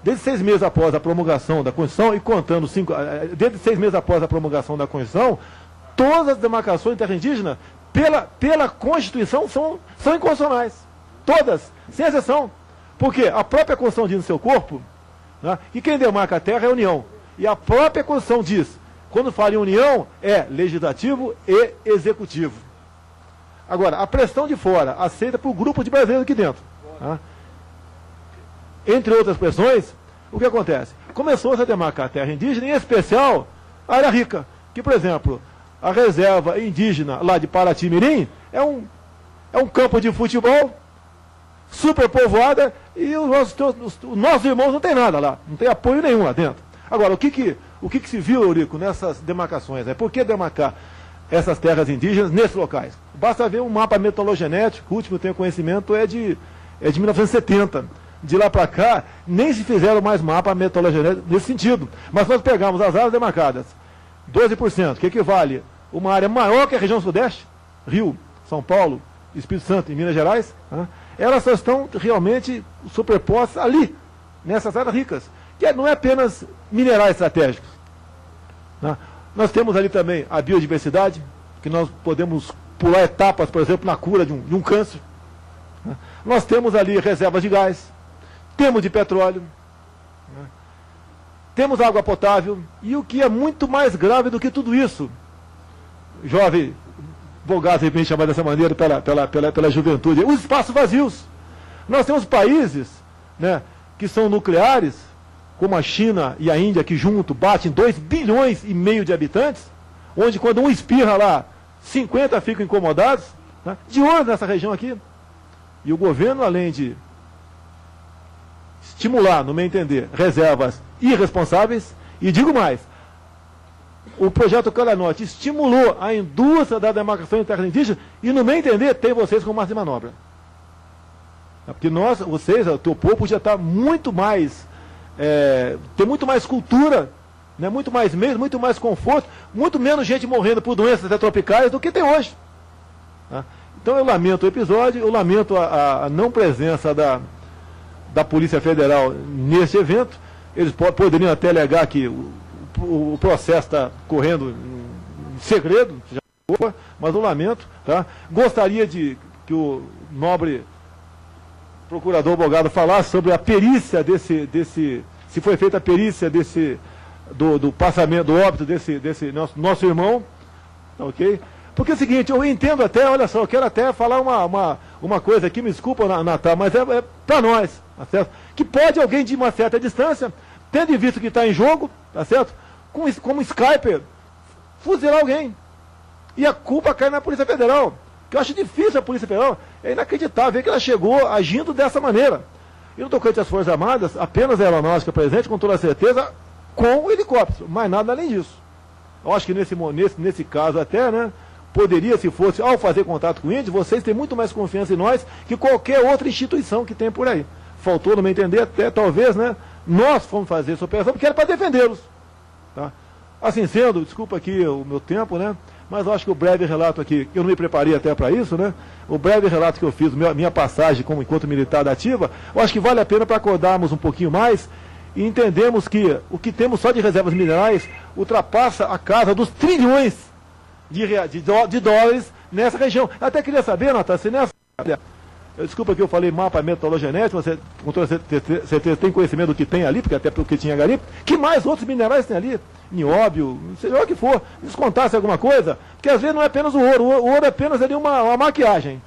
6 meses após a promulgação da Constituição, e contando desde 6 meses após a promulgação da Constituição, todas as demarcações de terra indígena, pela Constituição, são inconstitucionais. Todas, sem exceção. Porque a própria Constituição diz no seu corpo, né, que quem demarca a terra é a União. E a própria Constituição diz, quando fala em União, é legislativo e executivo. Agora, a pressão de fora, aceita por grupo de brasileiros aqui dentro. Né? Entre outras pressões, o que acontece? Começou-se a demarcar a terra indígena, em especial a área rica, que, por exemplo, a reserva indígena lá de Paraty-Mirim é um campo de futebol super povoada e os nossos irmãos não tem nada lá, não tem apoio nenhum lá dentro. Agora, o que se viu, Eurico, nessas demarcações? Por que demarcar essas terras indígenas nesses locais? Basta ver um mapa metodologenético, o último que eu tenho conhecimento é de 1970. De lá para cá, nem se fizeram mais mapa metodologenético nesse sentido. Mas nós pegamos as áreas demarcadas, 12%, que equivale a uma área maior que a região sudeste, Rio, São Paulo, Espírito Santo e Minas Gerais, né? Elas só estão realmente superpostas ali, nessas áreas ricas, que não é apenas minerais estratégicos. Né? Nós temos ali também a biodiversidade, que nós podemos pular etapas, por exemplo, na cura de um câncer. Né? Nós temos ali reservas de gás, temos de petróleo, né? Temos água potável, e o que é muito mais grave do que tudo isso, jovem Bogás, de repente, chamar dessa maneira pela juventude, os espaços vazios. Nós temos países, né, que são nucleares, como a China e a Índia, que junto batem 2,5 bilhões de habitantes, onde quando um espirra lá, 50 ficam incomodados, né, de olho nessa região aqui. E o governo, além de estimular, no meu entender, reservas irresponsáveis, e digo mais, o projeto Calha Norte estimulou a indústria da demarcação de terras indígenas e, no meu entender, tem vocês como massa de manobra. Porque o teu povo podia estar muito mais, ter muito mais cultura, né, muito mais meios, muito mais conforto, muito menos gente morrendo por doenças tropicais do que tem hoje. Tá? Então eu lamento o episódio, eu lamento a não presença da Polícia Federal nesse evento. Eles poderiam até alegar que o processo está correndo em segredo, mas eu lamento. Tá? Gostaria que o nobre procurador Bogado falasse sobre a perícia se foi feita a perícia do passamento, do óbito desse nosso irmão, ok? Porque é o seguinte, eu entendo até, olha só, eu quero até falar uma coisa aqui, me desculpa, Natal, mas é para nós, tá certo? Que pode alguém de uma certa distância, tendo em vista que está em jogo, tá certo? Como Skype, fuzilar alguém. E a culpa cai na Polícia Federal. Que eu acho difícil a Polícia Federal, é inacreditável ver que ela chegou agindo dessa maneira. E no tocante às Forças Armadas, apenas a aeronáutica presente, com toda certeza, com o helicóptero, mas nada além disso. Eu acho que nesse caso até, né, poderia, se fosse, ao fazer contato com o índio, vocês têm muito mais confiança em nós que qualquer outra instituição que tem por aí. Faltou, no meu entender, até talvez, né, nós fomos fazer essa operação porque era para defendê-los. Tá? Assim sendo, desculpa aqui o meu tempo, né, mas eu acho que o breve relato aqui, eu não me preparei até para isso, né, o breve relato que eu fiz, minha passagem enquanto militar da ativa, eu acho que vale a pena para acordarmos um pouquinho mais e entendemos que o que temos só de reservas minerais ultrapassa a casa dos trilhões de dólares nessa região. Até queria saber, Natália, se nessa área Desculpa que eu falei mapa metalogenético, você com toda certeza tem conhecimento do que tem ali, porque até porque tinha garimpo. Que mais outros minerais tem ali? Nióbio, seja lá o que for. Descontasse alguma coisa, porque às vezes não é apenas o ouro é apenas ali uma maquiagem.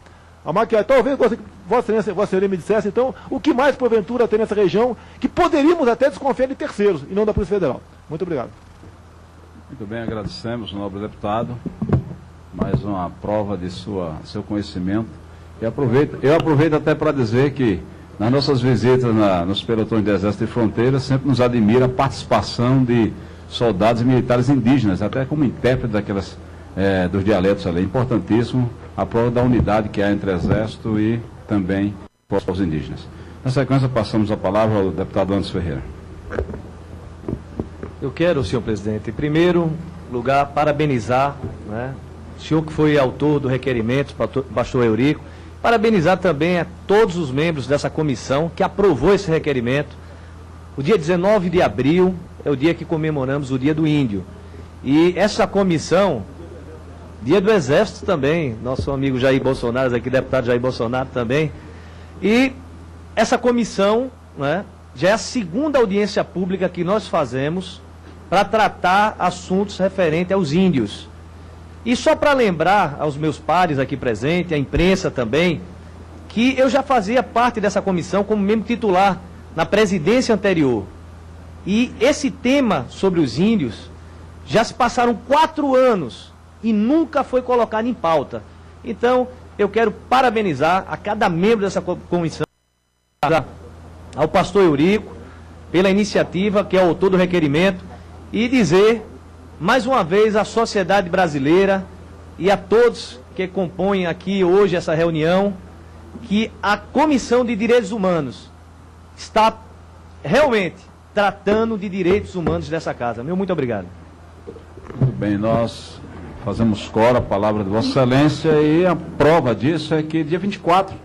A maquiagem, talvez Vossa Excelência me dissesse, então, o que mais porventura tem nessa região que poderíamos até desconfiar de terceiros e não da Polícia Federal. Muito obrigado. Muito bem, agradecemos, nobre deputado. Mais uma prova de seu conhecimento. Eu aproveito até para dizer que nas nossas visitas nos pelotões de Exército e Fronteira sempre nos admira a participação de soldados e militares indígenas, até como intérprete dos dialetos ali. Importantíssimo a prova da unidade que há entre Exército e também povos indígenas. Na sequência, passamos a palavra ao deputado Anderson Ferreira. Eu quero, senhor presidente, em primeiro lugar, parabenizar, né, o senhor que foi autor do requerimento, pastor Eurico, parabenizar também a todos os membros dessa comissão que aprovou esse requerimento. O dia 19 de abril é o dia que comemoramos o Dia do Índio. E essa comissão, Dia do Exército também, nosso amigo Jair Bolsonaro, aqui deputado Jair Bolsonaro também. E essa comissão, né, já é a segunda audiência pública que nós fazemos para tratar assuntos referentes aos índios. E só para lembrar aos meus pares aqui presentes, à imprensa também, que eu já fazia parte dessa comissão como membro titular na presidência anterior. E esse tema sobre os índios, já se passaram 4 anos e nunca foi colocado em pauta. Então, eu quero parabenizar a cada membro dessa comissão, ao pastor Eurico, pela iniciativa, que é o autor do requerimento, e dizer, mais uma vez, à sociedade brasileira e a todos que compõem aqui hoje essa reunião, que a Comissão de Direitos Humanos está realmente tratando de direitos humanos dessa casa. Meu muito obrigado. Muito bem, nós fazemos coro a palavra de Vossa Excelência e a prova disso é que dia 24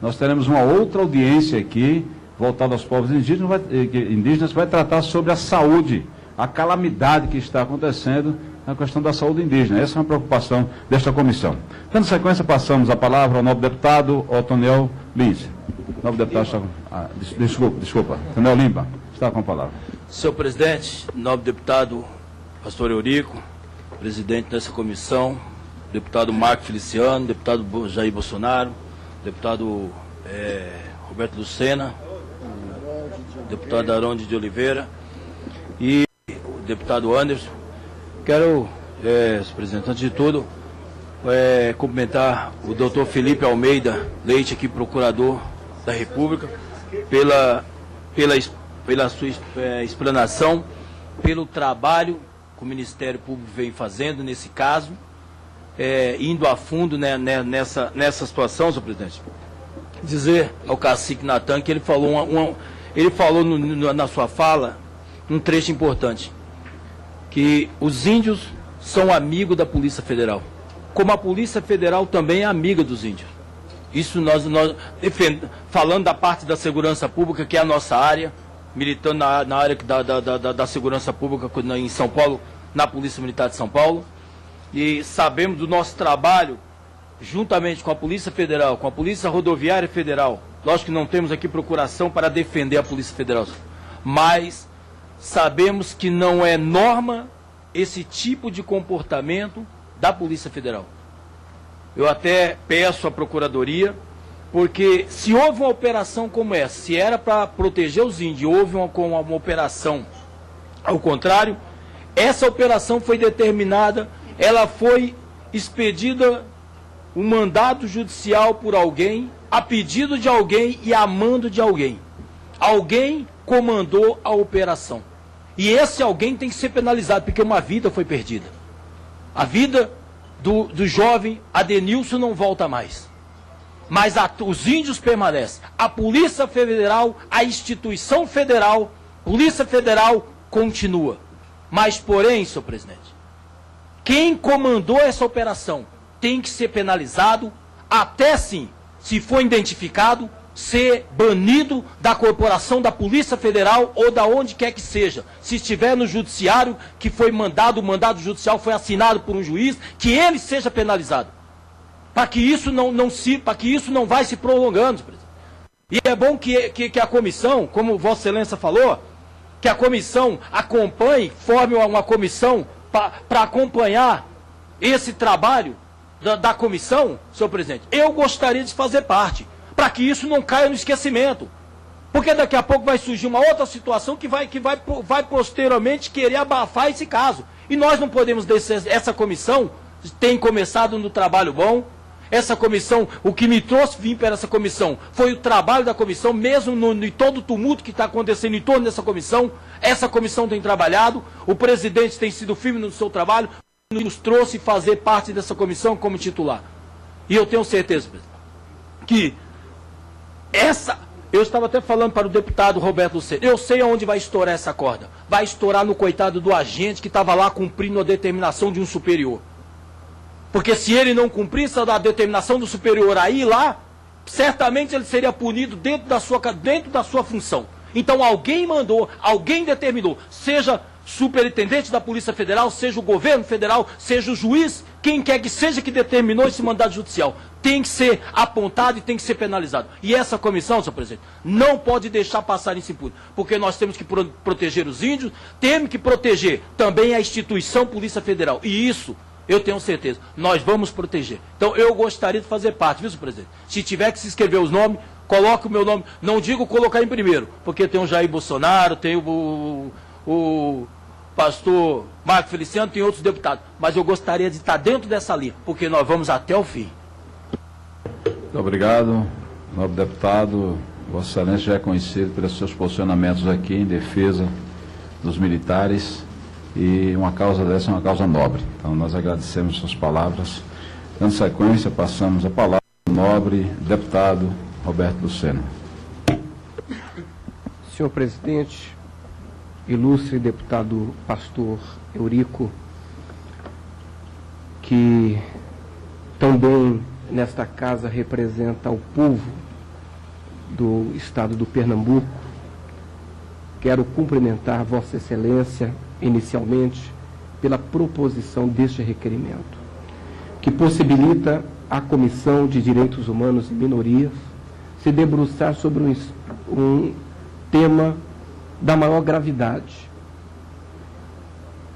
nós teremos uma outra audiência aqui, voltada aos povos indígenas, vai tratar sobre a saúde, a calamidade que está acontecendo na questão da saúde indígena. Essa é uma preocupação desta comissão. Dando sequência, passamos a palavra ao nobre deputado Otoniel Lins. Nobre deputado está desculpa, Otoniel Limba está com a palavra. Senhor presidente, nobre deputado pastor Eurico, presidente dessa comissão, deputado Marco Feliciano, deputado Jair Bolsonaro, deputado Roberto Lucena, deputado Aronde de Oliveira e o deputado Anderson. Quero, senhor presidente, antes de tudo, cumprimentar o doutor Felipe Almeida Leite, aqui procurador da República, pela sua explanação, pelo trabalho que o Ministério Público vem fazendo nesse caso, indo a fundo, né, nessa situação, senhor presidente. Dizer ao cacique Natan que ele falou, na sua fala um trecho importante, que os índios são amigos da Polícia Federal, como a Polícia Federal também é amiga dos índios. Isso nós falando da parte da segurança pública, que é a nossa área, militando na área da segurança pública em São Paulo, na Polícia Militar de São Paulo, e sabemos do nosso trabalho juntamente com a Polícia Federal, com a Polícia Rodoviária Federal. Lógico que não temos aqui procuração para defender a Polícia Federal, mas sabemos que não é norma esse tipo de comportamento da Polícia Federal. Eu até peço à Procuradoria, porque se houve uma operação como essa, se era para proteger os índios, houve uma operação ao contrário, essa operação foi determinada, ela foi expedida um mandado judicial por alguém, a pedido de alguém e a mando de alguém. Alguém comandou a operação. E esse alguém tem que ser penalizado, porque uma vida foi perdida. A vida do jovem Adenilson não volta mais. Mas os índios permanecem. A Polícia Federal, a instituição federal, Polícia Federal continua. Mas, porém, senhor presidente, quem comandou essa operação tem que ser penalizado, até sim, se for identificado, ser banido da corporação da Polícia Federal ou da onde quer que seja. Se estiver no judiciário, que foi mandado, o mandado judicial foi assinado por um juiz, que ele seja penalizado. para que isso não vai se prolongando, presidente. E é bom que a comissão, como Vossa Excelência falou, que a comissão acompanhe, forme uma comissão para acompanhar esse trabalho da comissão, senhor presidente. Eu gostaria de fazer parte, para que isso não caia no esquecimento. Porque daqui a pouco vai surgir uma outra situação que vai posteriormente querer abafar esse caso. E nós não podemos deixar. Essa comissão tem começado no trabalho bom. Essa comissão, o que me trouxe vir para essa comissão foi o trabalho da comissão, mesmo em todo o tumulto que está acontecendo em torno dessa comissão. Essa comissão tem trabalhado, o presidente tem sido firme no seu trabalho, nos trouxe fazer parte dessa comissão como titular. E eu tenho certeza, que eu estava até falando para o deputado Roberto Lucena, eu sei aonde vai estourar essa corda. Vai estourar no coitado do agente que estava lá cumprindo a determinação de um superior. Porque se ele não cumprisse a determinação do superior aí lá, certamente ele seria punido dentro da sua função. Então alguém mandou, alguém determinou, seja superintendente da Polícia Federal, seja o governo federal, seja o juiz, quem quer que seja que determinou esse mandado judicial, tem que ser apontado e tem que ser penalizado. E essa comissão, senhor presidente, não pode deixar passar isso impune, porque nós temos que proteger os índios, temos que proteger também a instituição Polícia Federal. E isso, eu tenho certeza, nós vamos proteger. Então eu gostaria de fazer parte, viu, senhor presidente? Se tiver que se escrever os nomes, coloque o meu nome, não digo colocar em primeiro, porque tem o Jair Bolsonaro, tem o pastor Marco Feliciano, tem outros deputados, mas eu gostaria de estar dentro dessa linha, porque nós vamos até o fim. Muito obrigado, nobre deputado. Vossa Excelência já é conhecido pelos seus posicionamentos aqui em defesa dos militares, e uma causa dessa é uma causa nobre. Então nós agradecemos suas palavras. Dando sequência, passamos a palavra ao nobre deputado Roberto Lucena. Senhor presidente, ilustre deputado pastor Eurico, que também nesta casa representa o povo do estado do Pernambuco, quero cumprimentar Vossa Excelência, inicialmente, pela proposição deste requerimento, que possibilita à Comissão de Direitos Humanos e Minorias se debruçar sobre um tema da maior gravidade,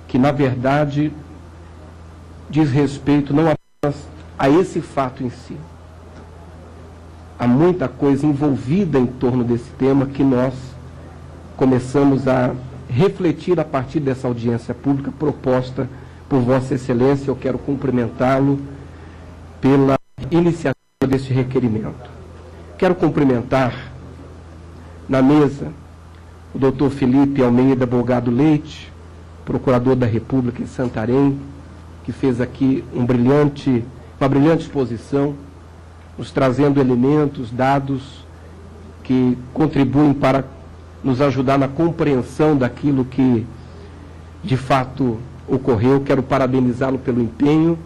que na verdade diz respeito não apenas a esse fato em si. Há muita coisa envolvida em torno desse tema que nós começamos a refletir a partir dessa audiência pública proposta por Vossa Excelência. Eu quero cumprimentá-lo pela iniciativa deste requerimento. Quero cumprimentar na mesa o doutor Felipe Almeida Bolgado Leite, procurador da República em Santarém, que fez aqui uma brilhante exposição, nos trazendo elementos, dados que contribuem para nos ajudar na compreensão daquilo que de fato ocorreu. Quero parabenizá-lo pelo empenho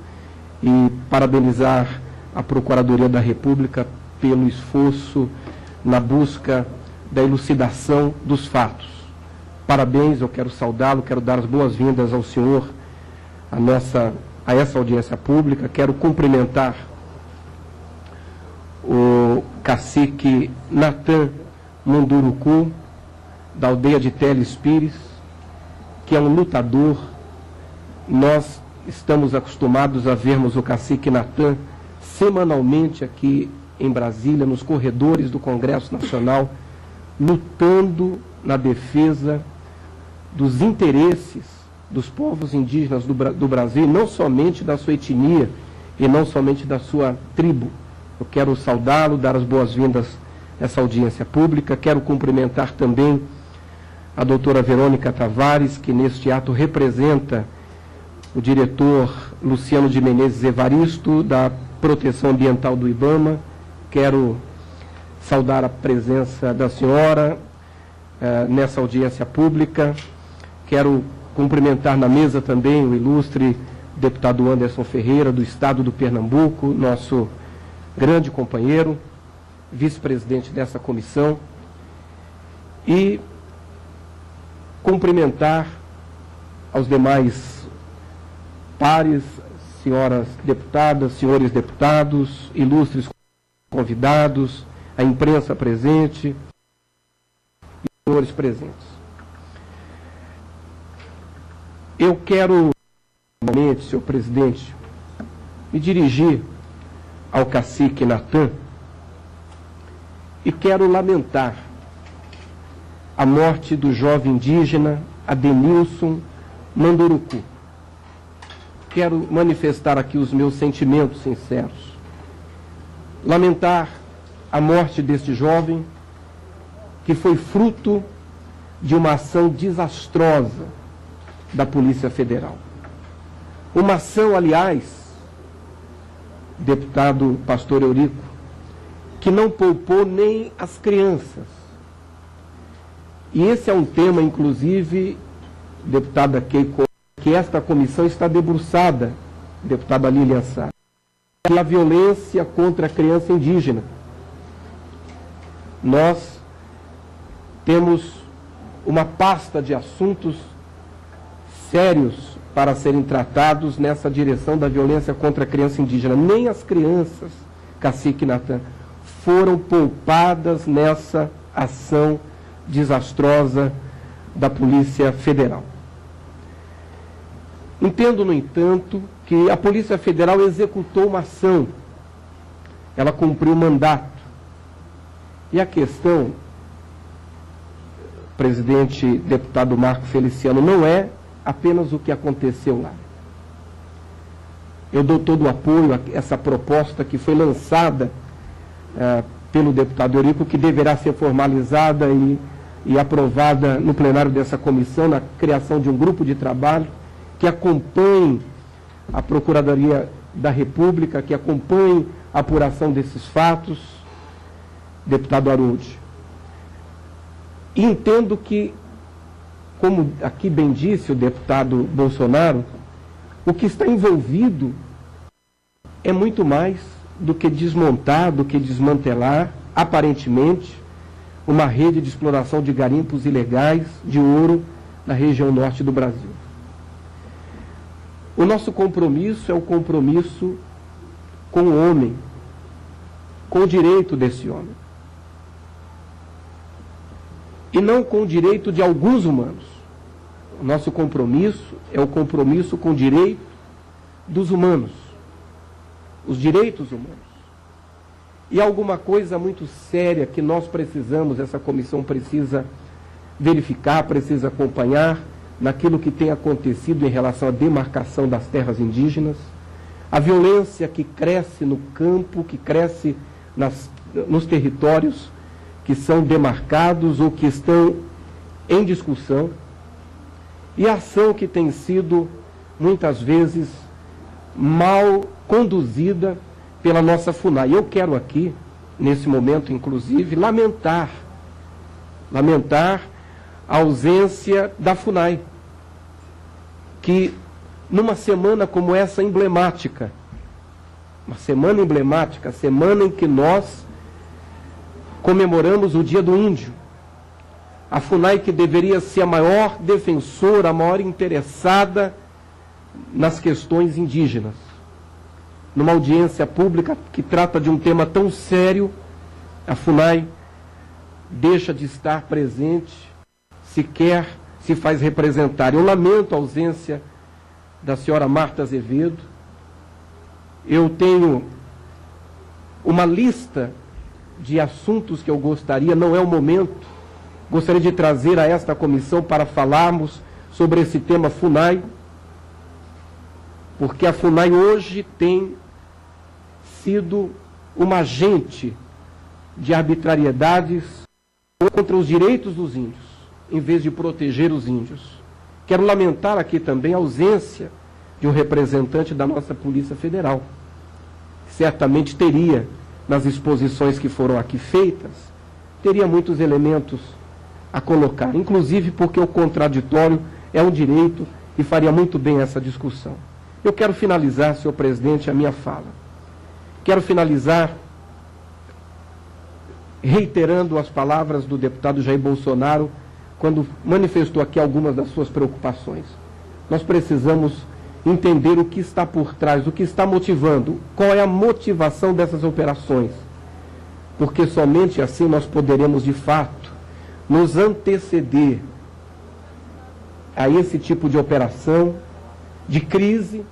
e parabenizar a Procuradoria da República pelo esforço na busca da elucidação dos fatos. Parabéns, eu quero saudá-lo, quero dar as boas-vindas ao senhor a essa audiência pública. Quero cumprimentar o cacique Natan Munduruku, da aldeia de Teles Pires, que é um lutador. Nós estamos acostumados a vermos o cacique Natan semanalmente aqui em Brasília, nos corredores do Congresso Nacional, lutando na defesa dos interesses dos povos indígenas do Brasil, não somente da sua etnia e não somente da sua tribo. Eu quero saudá-lo, dar as boas-vindas a essa audiência pública. Quero cumprimentar também a doutora Verônica Tavares, que neste ato representa o diretor Luciano de Menezes Evaristo, da Proteção Ambiental do IBAMA. Quero saudar a presença da senhora nessa audiência pública. Quero cumprimentar na mesa também o ilustre deputado Anderson Ferreira, do estado do Pernambuco, nosso grande companheiro, vice-presidente dessa comissão, e cumprimentar aos demais pares, senhoras deputadas, senhores deputados, ilustres convidados, a imprensa presente e senhores presentes. Eu quero, novamente, senhor presidente, me dirigir ao cacique Natan e quero lamentar a morte do jovem indígena Adenilson Manduruku. Quero manifestar aqui os meus sentimentos sinceros. Lamentar a morte deste jovem, que foi fruto de uma ação desastrosa da Polícia Federal. Uma ação, aliás, deputado Pastor Eurico, que não poupou nem as crianças. E esse é um tema, inclusive, deputada Keiko, que esta comissão está debruçada, deputada Lilian Sá, que é a violência contra a criança indígena. Nós temos uma pasta de assuntos sérios para serem tratados nessa direção da violência contra a criança indígena. Nem as crianças, cacique Natan, foram poupadas nessa ação desastrosa da Polícia Federal. Entendo, no entanto, que a Polícia Federal executou uma ação, ela cumpriu o mandato. E a questão, presidente deputado Marco Feliciano, não é apenas o que aconteceu lá. Eu dou todo o apoio a essa proposta que foi lançada pelo deputado Eurico, que deverá ser formalizada e aprovada no plenário dessa comissão, na criação de um grupo de trabalho que acompanhe a Procuradoria da República, que acompanhe a apuração desses fatos, deputado Arude. E entendo que, como aqui bem disse o deputado Bolsonaro, o que está envolvido é muito mais do que desmontar, do que desmantelar, aparentemente, uma rede de exploração de garimpos ilegais de ouro na região norte do Brasil. O nosso compromisso é o compromisso com o homem, com o direito desse homem. E não com o direito de alguns humanos. O nosso compromisso é o compromisso com o direito dos humanos, os direitos humanos. E alguma coisa muito séria que nós precisamos, essa comissão precisa verificar, precisa acompanhar naquilo que tem acontecido em relação à demarcação das terras indígenas, a violência que cresce no campo, que cresce nos territórios que são demarcados ou que estão em discussão, e a ação que tem sido, muitas vezes, mal conduzida pela nossa FUNAI. Eu quero aqui, nesse momento, inclusive, lamentar a ausência da FUNAI, que numa semana como essa emblemática, uma semana emblemática, a semana em que nós comemoramos o Dia do Índio, a FUNAI, que deveria ser a maior defensora, a maior interessada nas questões indígenas, numa audiência pública que trata de um tema tão sério, a FUNAI deixa de estar presente, sequer se faz representar. Eu lamento a ausência da senhora Marta Azevedo. Eu tenho uma lista de assuntos que eu gostaria, não é o momento, gostaria de trazer a esta comissão para falarmos sobre esse tema FUNAI, porque a FUNAI hoje tem sido uma agente de arbitrariedades contra os direitos dos índios, em vez de proteger os índios. Quero lamentar aqui também a ausência de um representante da nossa Polícia Federal. Certamente teria, nas exposições que foram aqui feitas, teria muitos elementos a colocar, inclusive porque o contraditório é um direito e faria muito bem essa discussão. Eu quero finalizar, senhor presidente, a minha fala. Quero finalizar reiterando as palavras do deputado Jair Bolsonaro, quando manifestou aqui algumas das suas preocupações. Nós precisamos entender o que está por trás, o que está motivando, qual é a motivação dessas operações. Porque somente assim nós poderemos, de fato, nos anteceder a esse tipo de operação, de crise,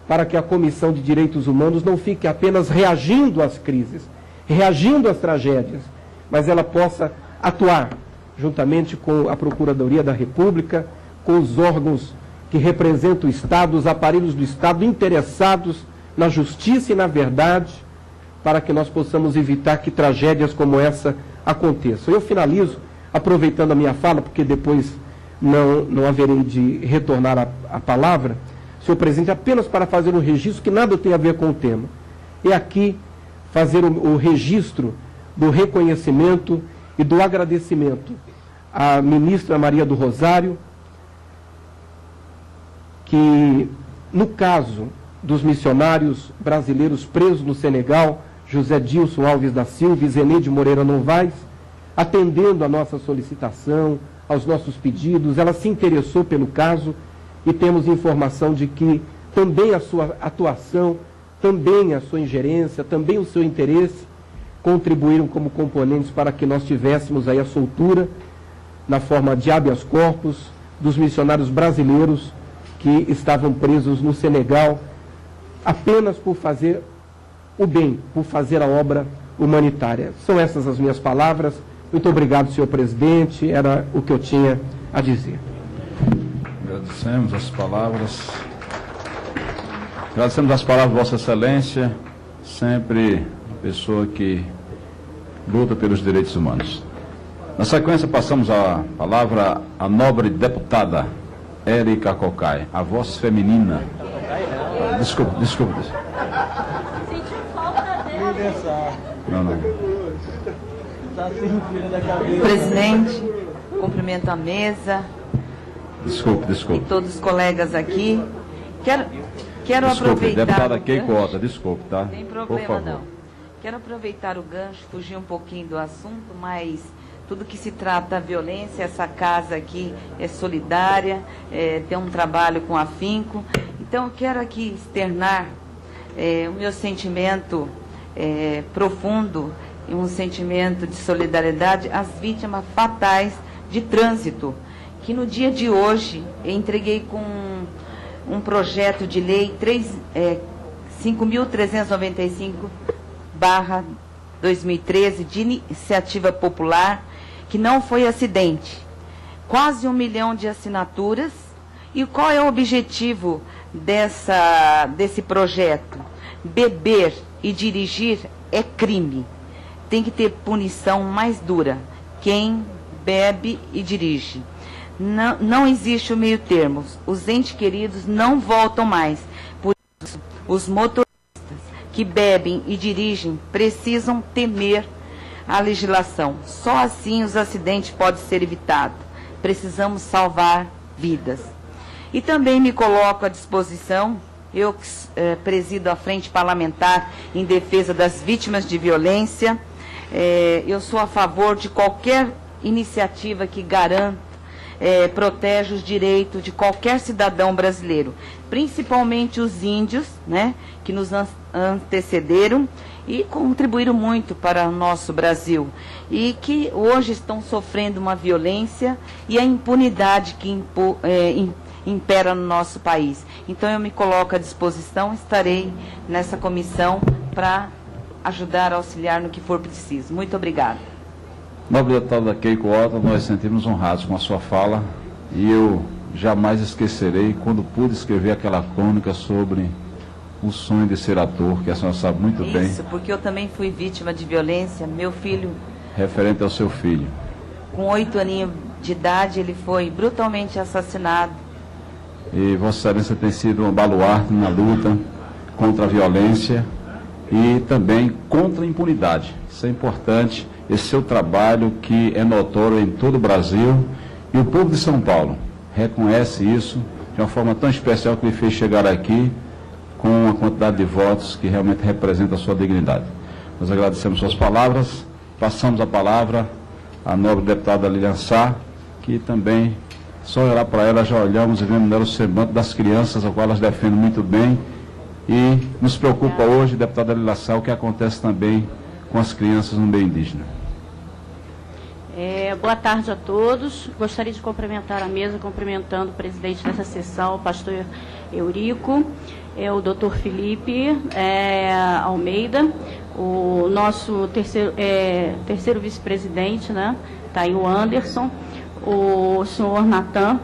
para que a Comissão de Direitos Humanos não fique apenas reagindo às crises, reagindo às tragédias, mas ela possa atuar juntamente com a Procuradoria da República, com os órgãos que representam o Estado, os aparelhos do Estado interessados na justiça e na verdade, para que nós possamos evitar que tragédias como essa aconteçam. Eu finalizo aproveitando a minha fala, porque depois não haverei de retornar a palavra, senhor presidente, apenas para fazer um registro que nada tem a ver com o tema. E aqui fazer o registro do reconhecimento e do agradecimento à ministra Maria do Rosário, que no caso dos missionários brasileiros presos no Senegal, José Dilson Alves da Silva e Zeneide Moreira Novaes, atendendo a nossa solicitação, aos nossos pedidos, ela se interessou pelo caso e temos informação de que também a sua atuação, também a sua ingerência, também o seu interesse contribuíram como componentes para que nós tivéssemos aí a soltura na forma de habeas corpus dos missionários brasileiros que estavam presos no Senegal apenas por fazer o bem, por fazer a obra humanitária. São essas as minhas palavras. Muito obrigado, senhor presidente. Era o que eu tinha a dizer. Agradecemos as palavras. Agradecemos as palavras de Vossa Excelência, sempre pessoa que luta pelos direitos humanos. Na sequência, passamos a palavra à nobre deputada Érica Cocai, a voz feminina. Desculpe. Não. Presidente, cumprimento a mesa. Desculpe. E todos os colegas aqui. Quero aproveitar. Deputada Keiko Ota, desculpe, tá? Não tem problema, não. Quero aproveitar o gancho, fugir um pouquinho do assunto, mas tudo que se trata da violência, essa casa aqui é solidária, tem um trabalho com afinco. Então, eu quero aqui externar o meu sentimento profundo e um sentimento de solidariedade às vítimas fatais de trânsito, que no dia de hoje eu entreguei com um projeto de lei 5.395/2013 de iniciativa popular, que não foi acidente. Quase 1 milhão de assinaturas. E qual é o objetivo desse projeto? Beber e dirigir é crime. Tem que ter punição mais dura. Quem bebe e dirige. Não existe o meio termo. Os entes queridos não voltam mais. Por isso, os motoristas que bebem e dirigem precisam temer a legislação. Só assim os acidentes podem ser evitados. Precisamos salvar vidas. E também me coloco à disposição, eu presido a Frente Parlamentar em Defesa das Vítimas de Violência. Eu sou a favor de qualquer iniciativa que garanta, protege os direitos de qualquer cidadão brasileiro, principalmente os índios, né, que nos antecederam e contribuíram muito para o nosso Brasil, e que hoje estão sofrendo uma violência e a impunidade que impera no nosso país. Então eu me coloco à disposição, estarei nessa comissão para ajudar, auxiliar no que for preciso. Muito obrigada. Nobre deputada Keiko Ota, nós sentimos honrados com a sua fala e eu jamais esquecerei quando pude escrever aquela crônica sobre o sonho de ser ator, que a senhora sabe muito bem. Isso, porque eu também fui vítima de violência. Meu filho... Referente ao seu filho. Com 8 aninhos de idade, ele foi brutalmente assassinado. E Vossa Excelência tem sido um baluarte na luta contra a violência e também contra a impunidade. Isso é importante, esse seu trabalho que é notório em todo o Brasil, e o povo de São Paulo reconhece isso de uma forma tão especial que lhe fez chegar aqui com uma quantidade de votos que realmente representa a sua dignidade. Nós agradecemos suas palavras, passamos a palavra à nobre deputada Lilian Sá, que também Só olhar para ela, já olhamos e vemos nela o semblante das crianças, ao qual elas defendem muito bem. E nos preocupa hoje, deputada Lila Sá, o que acontece também com as crianças no meio indígena. Boa tarde a todos. Gostaria de cumprimentar a mesa, cumprimentando o presidente dessa sessão, o pastor Eurico, o doutor Felipe Almeida, o nosso terceiro vice-presidente, né? Tá aí o Anderson, o senhor Natan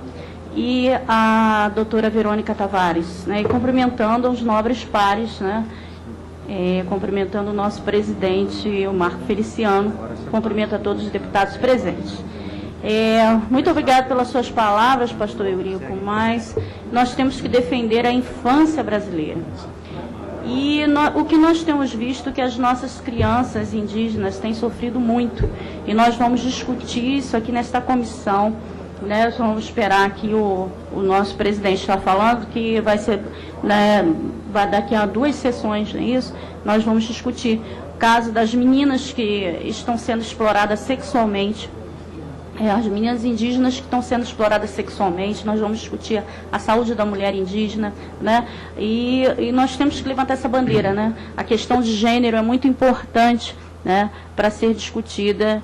e a doutora Verônica Tavares, né? E cumprimentando os nobres pares, né? Cumprimentando o nosso presidente, o Marco Feliciano, cumprimento a todos os deputados presentes. Muito obrigado pelas suas palavras, pastor Eurico, mas nós temos que defender a infância brasileira. E o que nós temos visto é que as nossas crianças indígenas têm sofrido muito, e nós vamos discutir isso aqui nesta comissão, né? Vamos esperar que o nosso presidente está falando, que vai ser, né, daqui a 2 sessões, não é isso? Nós vamos discutir o caso das meninas que estão sendo exploradas sexualmente, as meninas indígenas que estão sendo exploradas sexualmente. Nós vamos discutir a saúde da mulher indígena, né? E nós temos que levantar essa bandeira, né? A questão de gênero é muito importante, né, para ser discutida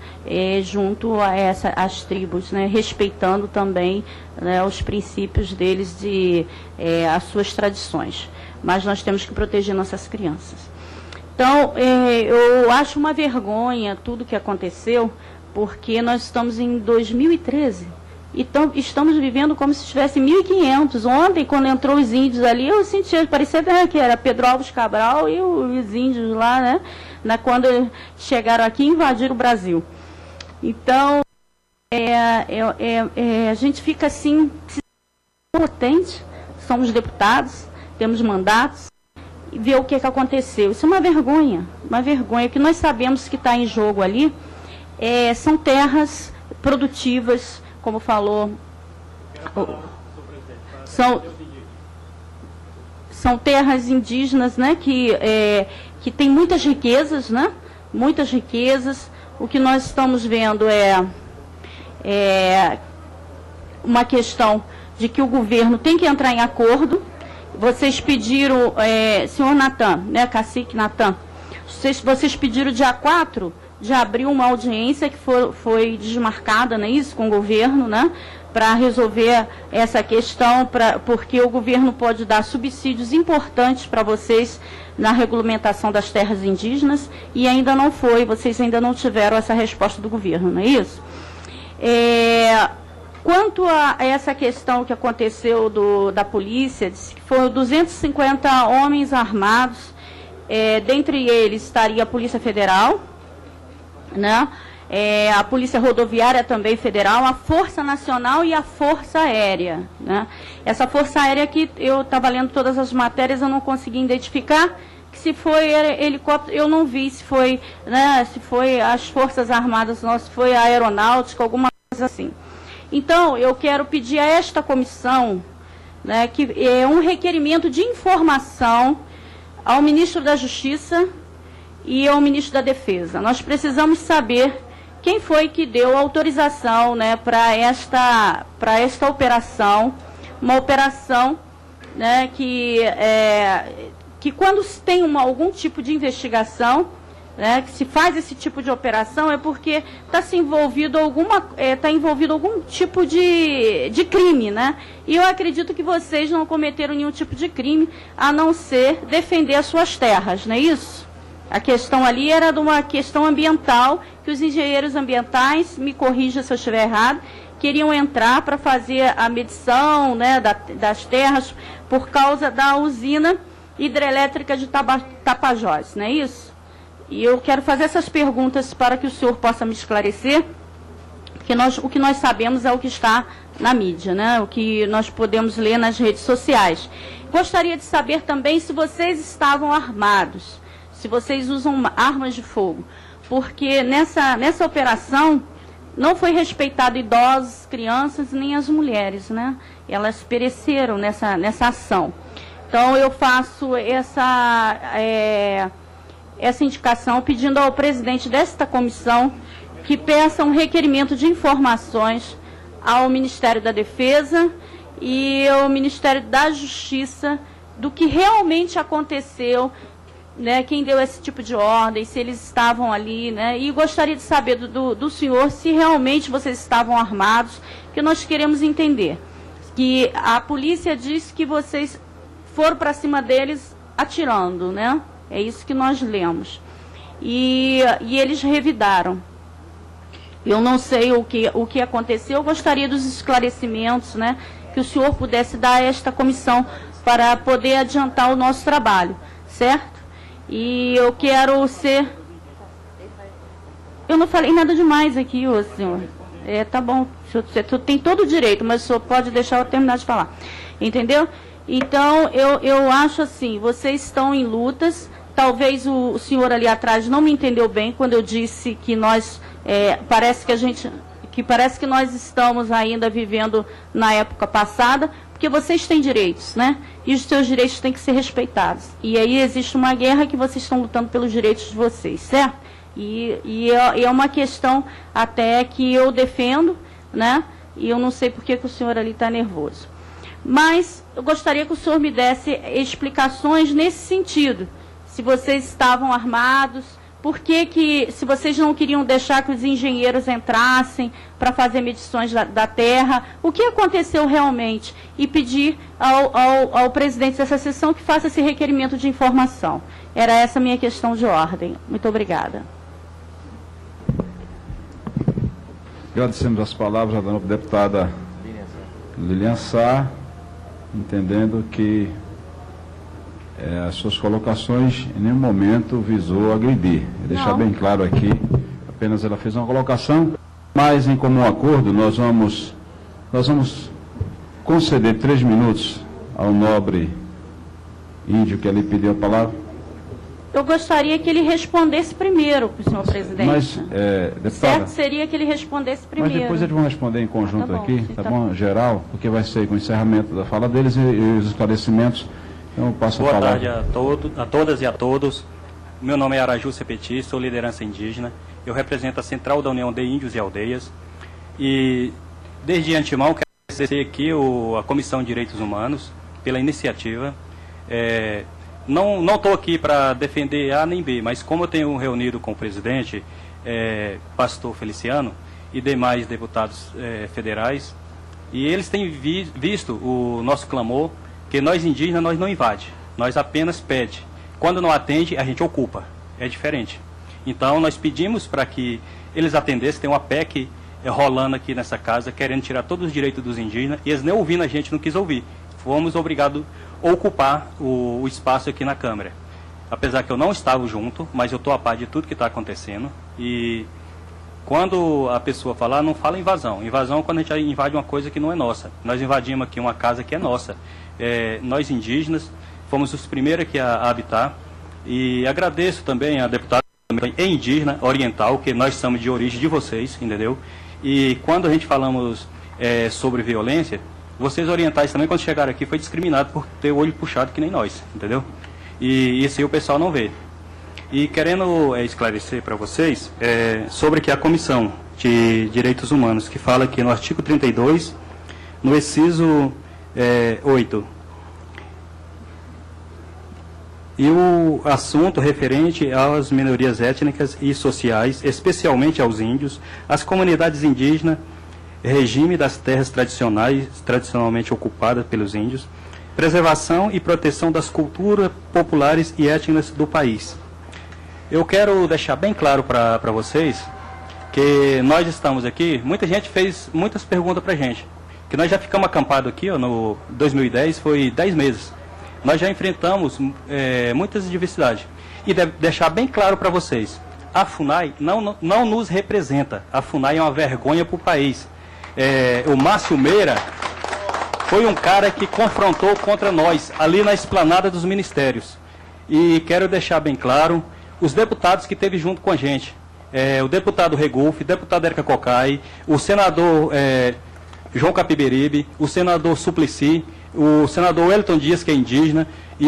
junto a as tribos, né, respeitando também, né, os princípios deles e as suas tradições. Mas nós temos que proteger nossas crianças. Então, eu acho uma vergonha tudo que aconteceu, porque nós estamos em 2013 e estamos vivendo como se estivesse em 1500. Ontem, quando entrou os índios ali, eu sentia, parecia que era Pedro Alves Cabral e os índios lá, né? Quando chegaram aqui e invadiram o Brasil. Então, a gente fica assim, potente, somos deputados, temos mandatos, e ver o que aconteceu. Isso é uma vergonha, uma vergonha. O que nós sabemos que está em jogo ali são terras produtivas, como falou, são terras indígenas, né, que tem muitas riquezas, né, muitas riquezas. O que nós estamos vendo é uma questão de que o governo tem que entrar em acordo. Vocês pediram, senhor Natan, né, cacique Natan, vocês pediram dia 4 de abril uma audiência que foi desmarcada, não é isso, com o governo, né, para resolver essa questão, porque o governo pode dar subsídios importantes para vocês na regulamentação das terras indígenas, e ainda não foi, vocês ainda não tiveram essa resposta do governo, não é isso? Quanto a essa questão que aconteceu da polícia, disse que foram 250 homens armados, dentre eles estaria a Polícia Federal, né? A Polícia Rodoviária também Federal, a Força Nacional e a Força Aérea, né? Essa Força Aérea que eu estava lendo todas as matérias, eu não consegui identificar que se foi helicóptero, eu não vi se foi, né, se foi as Forças Armadas, não, se foi a Aeronáutica, alguma coisa assim. Então, eu quero pedir a esta comissão, né, que é um requerimento de informação ao Ministro da Justiça e ao Ministro da Defesa. Nós precisamos saber quem foi que deu autorização, né, para esta operação, uma operação, né, que quando se tem algum tipo de investigação, né, que se faz esse tipo de operação, é porque está envolvido algum tipo de crime, né? E eu acredito que vocês não cometeram nenhum tipo de crime, a não ser defender as suas terras, não é isso? A questão ali era de uma questão ambiental, que os engenheiros ambientais, me corrija se eu estiver errado, queriam entrar para fazer a medição, né, das terras por causa da usina hidrelétrica de Tapajós, não é isso? E eu quero fazer essas perguntas para que o senhor possa me esclarecer, porque o que nós sabemos é o que está na mídia, né, o que nós podemos ler nas redes sociais. Gostaria de saber também se vocês estavam armados, se vocês usam armas de fogo, porque nessa operação não foi respeitado idosos, crianças, nem as mulheres, né? Elas pereceram nessa ação. Então, eu faço essa indicação pedindo ao presidente desta comissão que peça um requerimento de informações ao Ministério da Defesa e ao Ministério da Justiça do que realmente aconteceu, né, quem deu esse tipo de ordem, se eles estavam ali, né, e gostaria de saber do senhor se realmente vocês estavam armados, que nós queremos entender. Que a polícia disse que vocês foram para cima deles atirando, né? É isso que nós lemos. E eles revidaram. Eu não sei o que aconteceu, eu gostaria dos esclarecimentos, né, que o senhor pudesse dar a esta comissão para poder adiantar o nosso trabalho, certo? E eu quero ser... Eu não falei nada demais aqui, ô senhor. Tá bom, você tem todo o direito, mas o senhor pode deixar eu terminar de falar. Entendeu? Então, eu acho assim, vocês estão em lutas, talvez o senhor ali atrás não me entendeu bem quando eu disse que nós, parece que nós estamos ainda vivendo na época passada, porque vocês têm direitos, né? E os seus direitos têm que ser respeitados. E aí existe uma guerra que vocês estão lutando pelos direitos de vocês, certo? E é uma questão até que eu defendo, né? E eu não sei por que o senhor ali está nervoso. Mas eu gostaria que o senhor me desse explicações nesse sentido. Se vocês estavam armados, por que, se vocês não queriam deixar que os engenheiros entrassem para fazer medições da terra, o que aconteceu realmente? E pedir ao presidente dessa sessão que faça esse requerimento de informação. Era essa a minha questão de ordem. Muito obrigada. Agradecemos as palavras da deputada Lilian Sá, entendendo que as suas colocações em nenhum momento visou agredir. Deixar bem claro aqui, apenas ela fez uma colocação, mas em comum acordo nós vamos conceder 3 minutos ao nobre índio que ali pediu a palavra. Eu gostaria que ele respondesse primeiro, senhor presidente. Mas, deputada, certo seria que ele respondesse primeiro. Mas depois eles vão responder em conjunto aqui, tá bom? Geral, porque vai ser com o encerramento da fala deles e os esclarecimentos. Então, eu passo a palavra. Boa tarde a todas e a todos. Meu nome é Araju Sepeti, sou liderança indígena. Eu represento a Central da União de Índios e Aldeias. E, desde antemão, quero agradecer aqui a Comissão de Direitos Humanos pela iniciativa. Não estou aqui para defender A nem B, mas como eu tenho reunido com o presidente, pastor Feliciano, e demais deputados federais, e eles têm visto o nosso clamor, que nós indígenas nós não invade, nós apenas pede. Quando não atende, a gente ocupa. É diferente. Então, nós pedimos para que eles atendessem. Tem uma PEC rolando aqui nessa casa, querendo tirar todos os direitos dos indígenas, e eles nem ouvindo a gente, não quis ouvir. Fomos obrigados a ocupar o espaço aqui na Câmara. Apesar que eu não estava junto, mas eu estou a par de tudo que está acontecendo. E quando a pessoa falar, não fala invasão. Invasão é quando a gente invade uma coisa que não é nossa. Nós invadimos aqui uma casa que é nossa. Nós indígenas fomos os primeiros aqui a habitar. E agradeço também a deputada indígena oriental, que nós somos de origem de vocês, entendeu? E quando a gente falamos sobre violência, vocês orientais também, quando chegaram aqui, foi discriminado por ter o olho puxado que nem nós, entendeu? E isso aí o pessoal não vê. E querendo esclarecer para vocês sobre que a Comissão de Direitos Humanos, que fala aqui no artigo 32, no inciso 8, e o assunto referente às minorias étnicas e sociais, especialmente aos índios, às comunidades indígenas, regime das terras tradicionalmente ocupadas pelos índios, preservação e proteção das culturas populares e étnicas do país. Eu quero deixar bem claro para vocês que nós estamos aqui, muita gente fez muitas perguntas para a gente, que nós já ficamos acampados aqui, no 2010, foi 10 meses. Nós já enfrentamos muitas diversidades. E deixar bem claro para vocês, a FUNAI não nos representa, a FUNAI é uma vergonha para o país. O Márcio Meira foi um cara que confrontou contra nós, ali na esplanada dos ministérios. E quero deixar bem claro, os deputados que esteve junto com a gente, o deputado Regulf, o deputado Érica Cocai, o senador João Capiberibe, o senador Suplicy, o senador Wellington Dias, que é indígena, e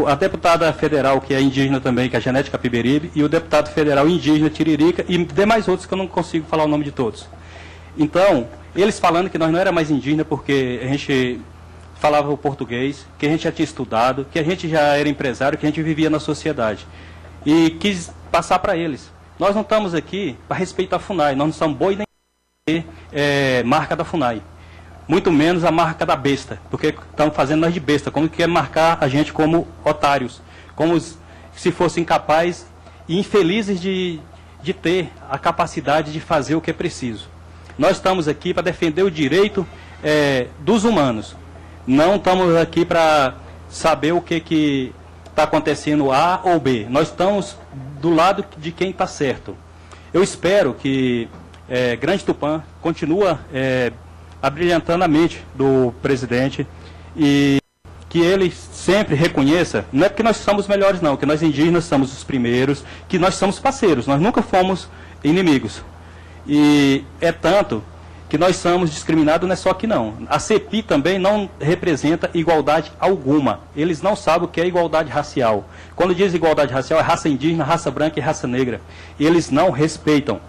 a deputada federal, que é indígena também, que é a Janete Capiberibe, e o deputado federal indígena Tiririca, e demais outros que eu não consigo falar o nome de todos. Então, eles falando que nós não era mais indígena porque a gente falava o português, que a gente já tinha estudado, que a gente já era empresário, que a gente vivia na sociedade. E quis passar para eles. Nós não estamos aqui para respeitar a FUNAI, nós não somos boi nem marca da FUNAI. Muito menos a marca da besta, porque estão fazendo nós de besta, como que quer marcar a gente como otários, como se fossem incapazes e infelizes de ter a capacidade de fazer o que é preciso. Nós estamos aqui para defender o direito dos humanos. Não estamos aqui para saber o que está acontecendo A ou B. Nós estamos do lado de quem está certo. Eu espero que Grande Tupã continue abrilhantando a mente do presidente e que ele sempre reconheça, não é porque nós somos melhores não, que nós indígenas somos os primeiros, que nós somos parceiros, nós nunca fomos inimigos. E é tanto que nós somos discriminados, não é só aqui não. A CEPI também não representa igualdade alguma. Eles não sabem o que é igualdade racial. Quando diz igualdade racial, é raça indígena, raça branca e raça negra. E eles não respeitam.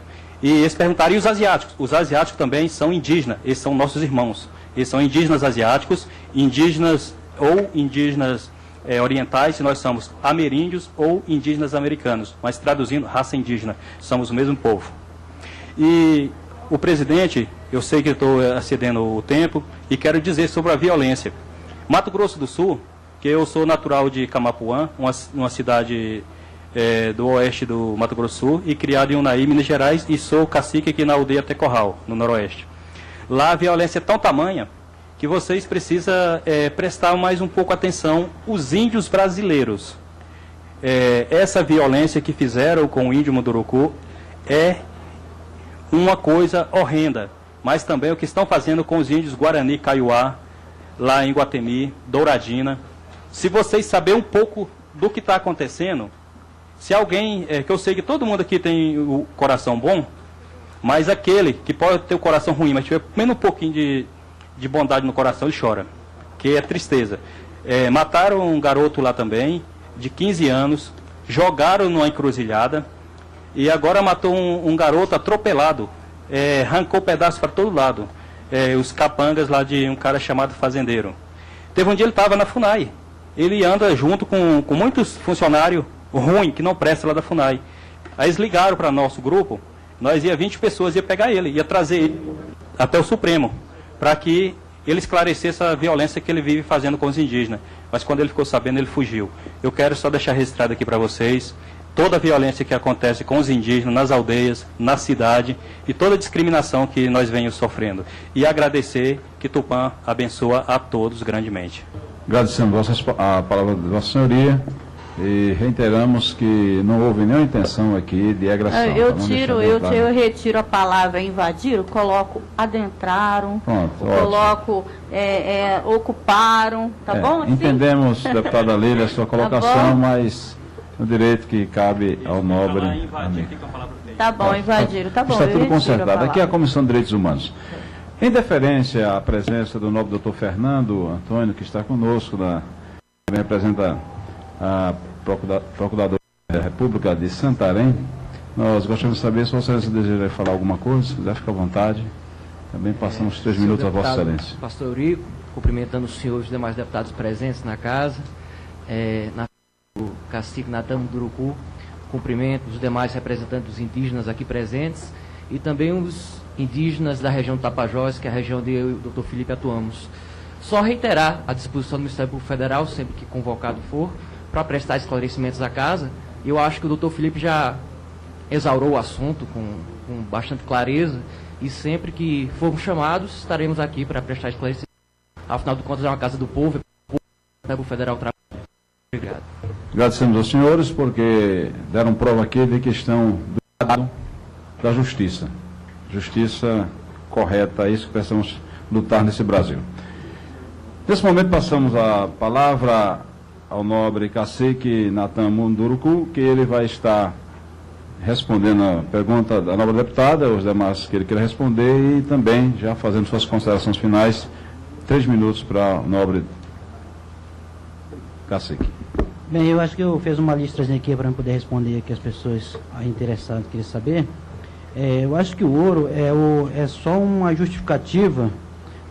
E eles perguntaram, e os asiáticos? Os asiáticos também são indígenas, eles são nossos irmãos. Eles são indígenas asiáticos, indígenas orientais, e nós somos ameríndios ou indígenas americanos. Mas traduzindo, raça indígena, somos o mesmo povo. E o presidente, eu sei que estou excedendo o tempo, e quero dizer sobre a violência. Mato Grosso do Sul, que eu sou natural de Camapuã, uma cidade do oeste do Mato Grosso do Sul, e criado em Unai, Minas Gerais, e sou cacique aqui na aldeia Tecorral, no noroeste. Lá a violência é tão tamanha que vocês precisam prestar mais um pouco atenção, os índios brasileiros. Essa violência que fizeram com o índio Munduruku é uma coisa horrenda, mas também o que estão fazendo com os índios Guarani, Kaiowá, lá em Guatemi, Douradina. Se vocês saberem um pouco do que está acontecendo, se alguém, que eu sei que todo mundo aqui tem o coração bom, mas aquele que pode ter o coração ruim, mas tiver menos um pouquinho de bondade no coração, ele chora, que é tristeza. Mataram um garoto lá também, de 15 anos, jogaram numa encruzilhada, e agora matou um garoto atropelado, arrancou pedaços para todo lado, os capangas lá de um cara chamado Fazendeiro. Teve um dia ele estava na FUNAI, ele anda junto com muitos funcionários ruins, que não prestam lá da FUNAI. Aí eles ligaram para nosso grupo, nós 20 pessoas, ia pegar ele, ia trazer ele até o Supremo, para que ele esclarecesse a violência que ele vive fazendo com os indígenas. Mas quando ele ficou sabendo, ele fugiu. Eu quero só deixar registrado aqui para vocês toda a violência que acontece com os indígenas nas aldeias, na cidade, e toda a discriminação que nós venhamos sofrendo. E agradecer que Tupã abençoa a todos grandemente. Agradecemos a palavra de Vossa Senhoria e reiteramos que não houve nenhuma intenção aqui de agressão. Eu retiro a palavra invadiram, coloco adentraram, pronto, coloco ocuparam, tá bom? Entendemos, deputada Lília, a sua colocação, tá, mas o direito que cabe ao nobre amigo. Tá bom, invadiram, tá bom. Está tudo consertado. Aqui é a Comissão de Direitos Humanos. Em deferência à presença do nobre doutor Fernando Antônio, que está conosco, que representa a Procuradora da República de Santarém, nós gostaríamos de saber se vocês desejam falar alguma coisa, se quiser, fica à vontade. Também passamos 3 minutos a Vossa Excelência. Pastor Eurico, cumprimentando os senhores e os demais deputados presentes na casa, o cacique Natan Munduruku, cumprimento os demais representantes dos indígenas aqui presentes e também os indígenas da região do Tapajós, que é a região onde eu e o Dr. Felipe atuamos. Só reiterar a disposição do Ministério Público Federal, sempre que convocado for, para prestar esclarecimentos à casa. Eu acho que o Dr. Felipe já exaurou o assunto com bastante clareza e sempre que formos chamados, estaremos aqui para prestar esclarecimentos. Afinal de contas, é uma casa do povo, o Ministério Público Federal trabalha. Obrigado. Agradecemos aos senhores porque deram prova aqui de que estão do lado da justiça. Justiça correta, é isso que precisamos lutar nesse Brasil. Nesse momento passamos a palavra ao nobre cacique Natan Munduruku, que ele vai estar respondendo a pergunta da nobre deputada, os demais que ele queira responder e também já fazendo suas considerações finais. 3 minutos para o nobre cacique. Bem, eu acho que eu fiz uma listazinha aqui para poder responder aqui as pessoas interessadas querem saber. Eu acho que o ouro é só uma justificativa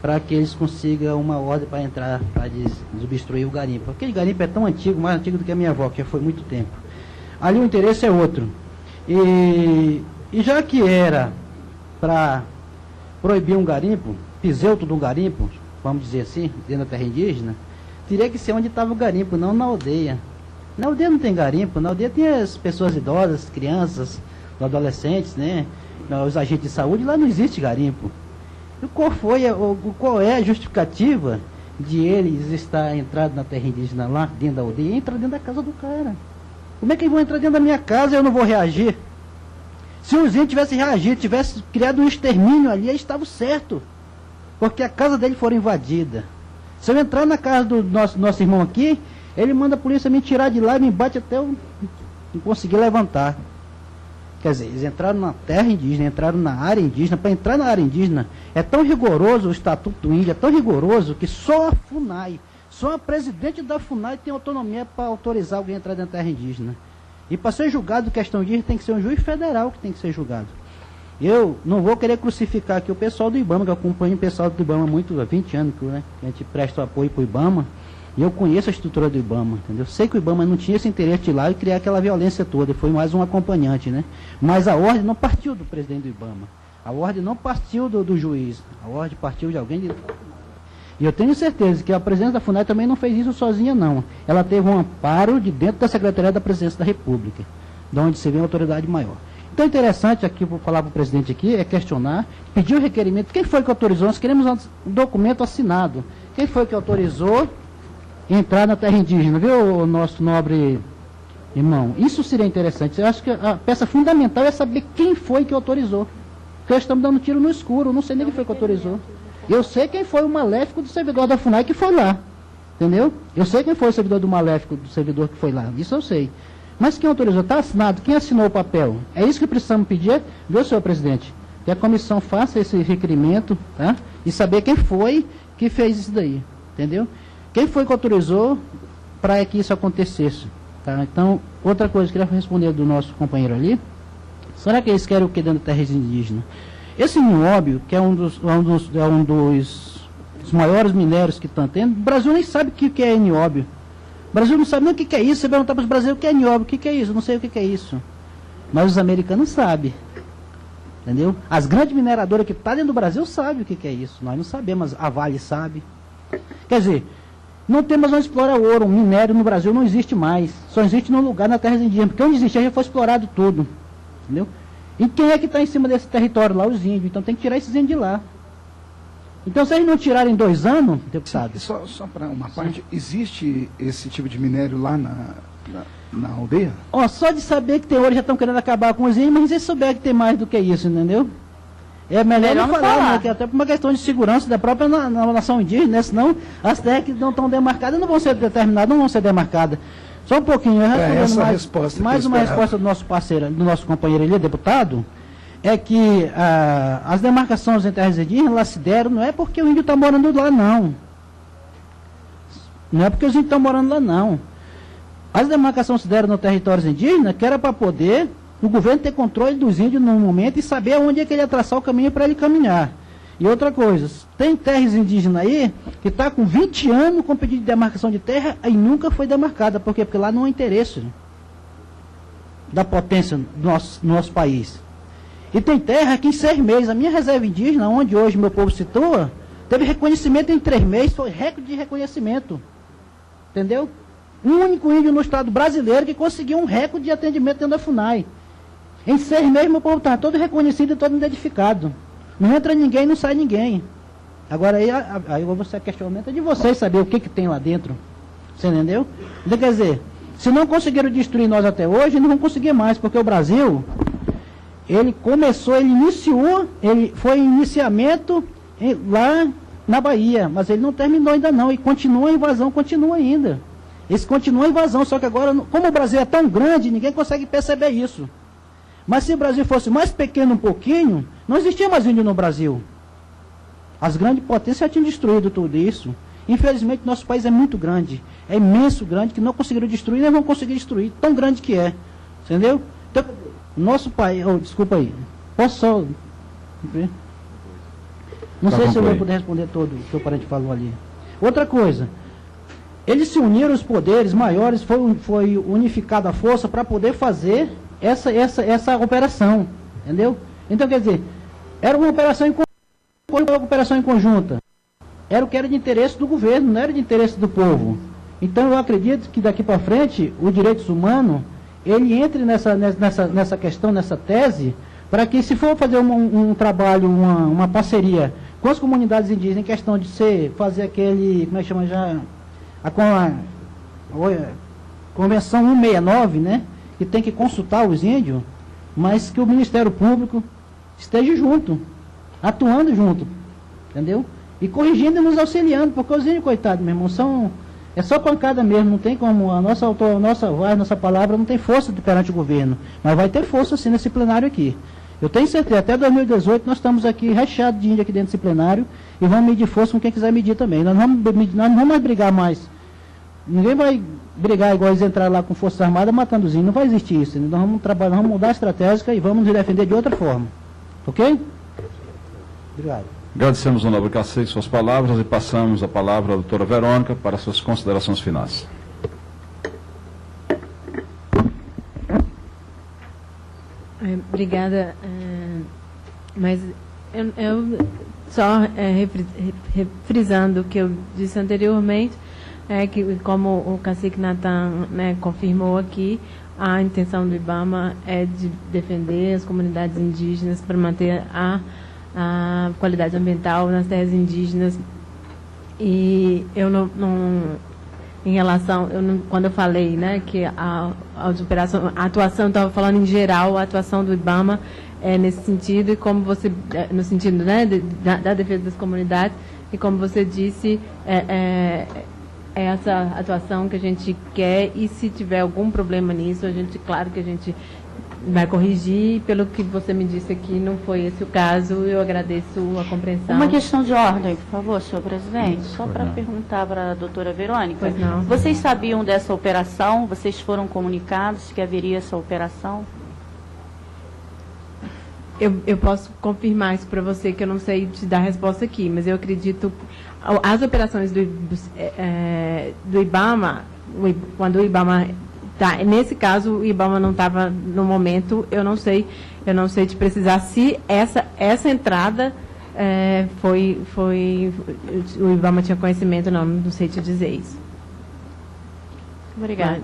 para que eles consigam uma ordem para entrar, para desobstruir o garimpo. Aquele garimpo é tão antigo, mais antigo do que a minha avó, que já foi muito tempo. Ali o interesse é outro. E já que era para proibir um garimpo, piseuto de um garimpo, vamos dizer assim, dentro da terra indígena, teria que ser onde estava o garimpo, não na aldeia. Na aldeia não tem garimpo, na aldeia tem as pessoas idosas, crianças, adolescentes, né? Os agentes de saúde, lá não existe garimpo. E qual é a justificativa de eles estar entrando na terra indígena lá, dentro da aldeia, e entrar dentro da casa do cara? Como é que eles vão entrar dentro da minha casa e eu não vou reagir? Se os índios tivessem reagido, tivessem criado um extermínio ali, eles estavam certos. Porque a casa dele foi invadida. Se eu entrar na casa do nosso irmão aqui, ele manda a polícia me tirar de lá e me bate até eu não conseguir levantar. Quer dizer, eles entraram na terra indígena, entraram na área indígena. Para entrar na área indígena, é tão rigoroso o Estatuto do Índio, é tão rigoroso que só a FUNAI, só a presidente da FUNAI tem autonomia para autorizar alguém a entrar na terra indígena. E para ser julgado questão indígena, tem que ser um juiz federal que tem que ser julgado. Eu não vou querer crucificar aqui o pessoal do IBAMA, que eu acompanho o pessoal do IBAMA há 20 anos, né, que a gente presta apoio para o IBAMA. E eu conheço a estrutura do IBAMA, entendeu? Sei que o IBAMA não tinha esse interesse de ir lá e criar aquela violência toda, foi mais um acompanhante, né? Mas a ordem não partiu do presidente do IBAMA, a ordem não partiu do juiz, a ordem partiu de alguém de... E eu tenho certeza que a presidente da FUNAI também não fez isso sozinha, não. Ela teve um amparo de dentro da Secretaria da Presidência da República, de onde se vê a autoridade maior. Então, interessante aqui, vou falar para o presidente aqui, é questionar, pedir o requerimento, quem foi que autorizou? Nós queremos um documento assinado. Quem foi que autorizou entrar na terra indígena, viu, nosso nobre irmão? Isso seria interessante. Eu acho que a peça fundamental é saber quem foi que autorizou. Porque nós estamos dando tiro no escuro, não sei nem quem foi que autorizou. Eu sei quem foi o maléfico do servidor da FUNAI que foi lá, entendeu? Eu sei quem foi o servidor do maléfico do servidor que foi lá, isso eu sei. Mas quem autorizou? Está assinado, quem assinou o papel? É isso que precisamos pedir, viu, senhor presidente? Que a comissão faça esse requerimento, tá? E saber quem foi que fez isso daí, entendeu? Quem foi que autorizou para que isso acontecesse? Tá? Então, outra coisa que eu queria responder do nosso companheiro ali, será que eles querem o que dentro da terra indígena? Esse nióbio, que é um dos maiores minérios que estão tendo, o Brasil nem sabe o que é nióbio. O Brasil não sabe nem o que é isso. Você perguntar para os brasileiros o que é nióbio, o que é isso, eu não sei o que é isso. Mas os americanos sabem. Entendeu? As grandes mineradoras que estão dentro do Brasil sabem o que é isso. Nós não sabemos, a Vale sabe. Quer dizer, não temos onde explorar ouro, minério no Brasil não existe mais. Só existe num lugar na terra indígena, porque onde existia já foi explorado tudo. Entendeu? E quem é que está em cima desse território lá? Os índios. Então tem que tirar esses índios de lá. Então se eles não tirarem 2 anos, deputado... Só para uma parte, existe esse tipo de minério lá na aldeia? Ó, só de saber que tem ouro já estão querendo acabar com os índios, mas se eles souberem que tem mais do que isso, entendeu? É melhor não falar, né? Que até por uma questão de segurança da própria nação indígena, né? Senão as terras que não estão demarcadas não vão ser determinadas, não vão ser demarcadas. Só um pouquinho, mais uma resposta do nosso parceiro, do nosso companheiro ali, deputado, é que as demarcações em terras indígenas, elas se deram, não é porque o índio está morando lá, não. Não é porque os índios estão morando lá, não. As demarcações se deram no território indígena, que era para poder o governo ter controle dos índios no momento e saber onde é que ele ia traçar o caminho para ele caminhar. E outra coisa, tem terras indígenas aí que está com 20 anos com pedido de demarcação de terra e nunca foi demarcada. Por quê? Porque lá não há interesse da potência do nosso país. E tem terra que em 6 meses, a minha reserva indígena, onde hoje meu povo situa, teve reconhecimento em 3 meses, foi recorde de reconhecimento. Entendeu? O único índio no estado brasileiro que conseguiu um recorde de atendimento dentro da FUNAI. Em 6 meses meu povo estava todo reconhecido e todo identificado. Não entra ninguém, não sai ninguém. Agora aí você questionamento é de vocês saber o que tem lá dentro. Você entendeu? Então, quer dizer, se não conseguiram destruir nós até hoje, não vão conseguir mais, porque o Brasil, ele iniciou, ele foi iniciamento lá na Bahia, mas ele não terminou ainda não, e continua a invasão, continua ainda. Esse continua a invasão, só que agora, como o Brasil é tão grande, ninguém consegue perceber isso. Mas se o Brasil fosse mais pequeno um pouquinho, não existia mais índio no Brasil. As grandes potências já tinham destruído tudo isso. Infelizmente, nosso país é muito grande. É imenso grande, que não conseguiram destruir, nem vão conseguir destruir. Tão grande que é. Entendeu? Então, nosso país, desculpa aí. Posso só... Não sei se eu vou poder responder todo o que o parente falou ali. Outra coisa, eles se uniram os poderes maiores, foi unificada a força para poder fazer essa operação, entendeu? Então, quer dizer, era uma operação em conjunta. Era o que era de interesse do governo, não era de interesse do povo. Então, eu acredito que daqui para frente, os direitos humanos, ele entre nessa questão, nessa tese, para que, se for fazer um trabalho, uma parceria com as comunidades indígenas, em questão de fazer aquele, como é que chama já, a Convenção 169, né, que tem que consultar os índios, mas que o Ministério Público esteja junto, atuando junto, entendeu? E corrigindo e nos auxiliando, porque os índios, coitados, meu irmão, é só pancada mesmo, não tem como, a nossa voz, nossa palavra não tem força perante o governo, mas vai ter força sim nesse plenário aqui. Eu tenho certeza, até 2018 nós estamos aqui recheados de índio aqui dentro desse plenário e vamos medir força com quem quiser medir também. Nós não vamos mais brigar mais. Ninguém vai brigar igual eles entraram lá com Forças Armadas matando os índios, não vai existir isso. Nós vamos trabalhar, vamos mudar a estratégia e vamos nos defender de outra forma. Ok? Obrigado. Agradecemos ao nobre Cacique suas palavras e passamos a palavra à doutora Verônica para suas considerações finais. Obrigada, mas eu só refrisando o que eu disse anteriormente, que como o cacique Natan, né, confirmou aqui, a intenção do IBAMA é de defender as comunidades indígenas para manter a qualidade ambiental nas terras indígenas. E eu não em relação, quando eu falei, né, que a atuação, estava falando em geral, a atuação do IBAMA é nesse sentido, e como você, no sentido, né, da defesa das comunidades, e como você disse, é essa atuação que a gente quer, e se tiver algum problema nisso, claro que a gente vai corrigir. Pelo que você me disse aqui, não foi esse o caso, eu agradeço a compreensão. Uma questão de ordem, por favor, senhor presidente, só para perguntar para a doutora Verônica. Pois não. Vocês sabiam dessa operação? Vocês foram comunicados que haveria essa operação? Eu posso confirmar isso para você, que eu não sei te dar a resposta aqui, mas eu acredito, as operações do IBAMA, quando o IBAMA nesse caso, o IBAMA não estava no momento, eu não sei te precisar se essa entrada o IBAMA tinha conhecimento, não sei te dizer isso. Obrigada.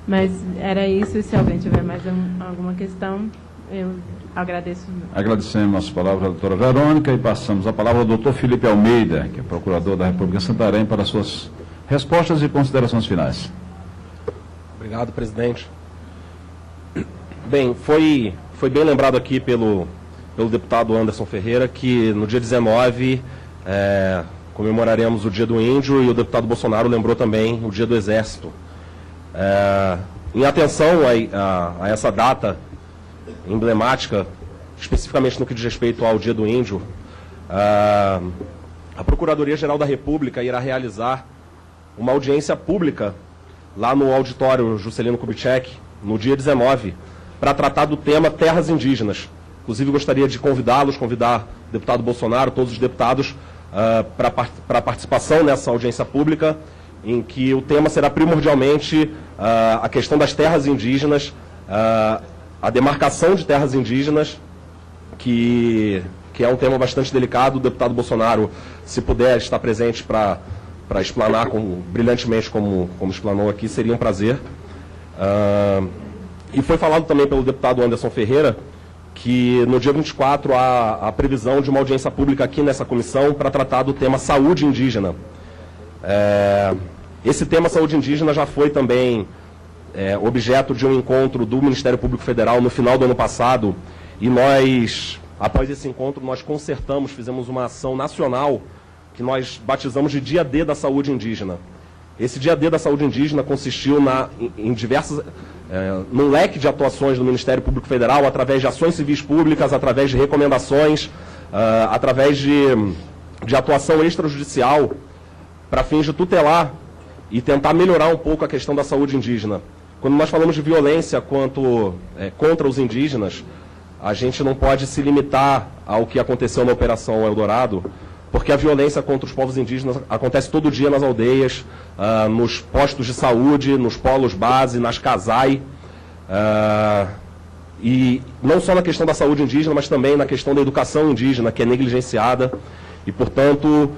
Mas era isso, e se alguém tiver mais alguma questão, eu agradeço. Agradecemos as palavras da doutora Verônica e passamos a palavra ao doutor Felipe Almeida, que é procurador da República de Santarém, para suas respostas e considerações finais. Obrigado, presidente. Bem, foi bem lembrado aqui pelo deputado Anderson Ferreira que no dia 19 comemoraremos o Dia do Índio, e o deputado Bolsonaro lembrou também o Dia do Exército. Em atenção a essa data emblemática, especificamente no que diz respeito ao Dia do Índio, a Procuradoria-Geral da República irá realizar uma audiência pública lá no auditório Juscelino Kubitschek, no dia 19, para tratar do tema terras indígenas. Inclusive, gostaria de convidar o deputado Bolsonaro, todos os deputados, para a participação nessa audiência pública, em que o tema será primordialmente a questão das terras indígenas, a demarcação de terras indígenas, que é um tema bastante delicado. O deputado Bolsonaro, se puder estar presente para explanar brilhantemente como explanou aqui, seria um prazer. E foi falado também pelo deputado Anderson Ferreira que no dia 24 há a previsão de uma audiência pública aqui nessa comissão para tratar do tema saúde indígena. Esse tema saúde indígena já foi também objeto de um encontro do Ministério Público Federal no final do ano passado, e nós, após esse encontro, nós concertamos, fizemos uma ação nacional que nós batizamos de Dia D da Saúde Indígena. Esse Dia D da Saúde Indígena consistiu em diversas, num leque de atuações do Ministério Público Federal, através de ações civis públicas, através de recomendações, através de atuação extrajudicial, para fins de tutelar e tentar melhorar um pouco a questão da saúde indígena. Quando nós falamos de violência contra os indígenas, a gente não pode se limitar ao que aconteceu na Operação Eldorado, porque a violência contra os povos indígenas acontece todo dia nas aldeias, nos postos de saúde, nos polos base, nas casai, e não só na questão da saúde indígena, mas também na questão da educação indígena, que é negligenciada, e, portanto,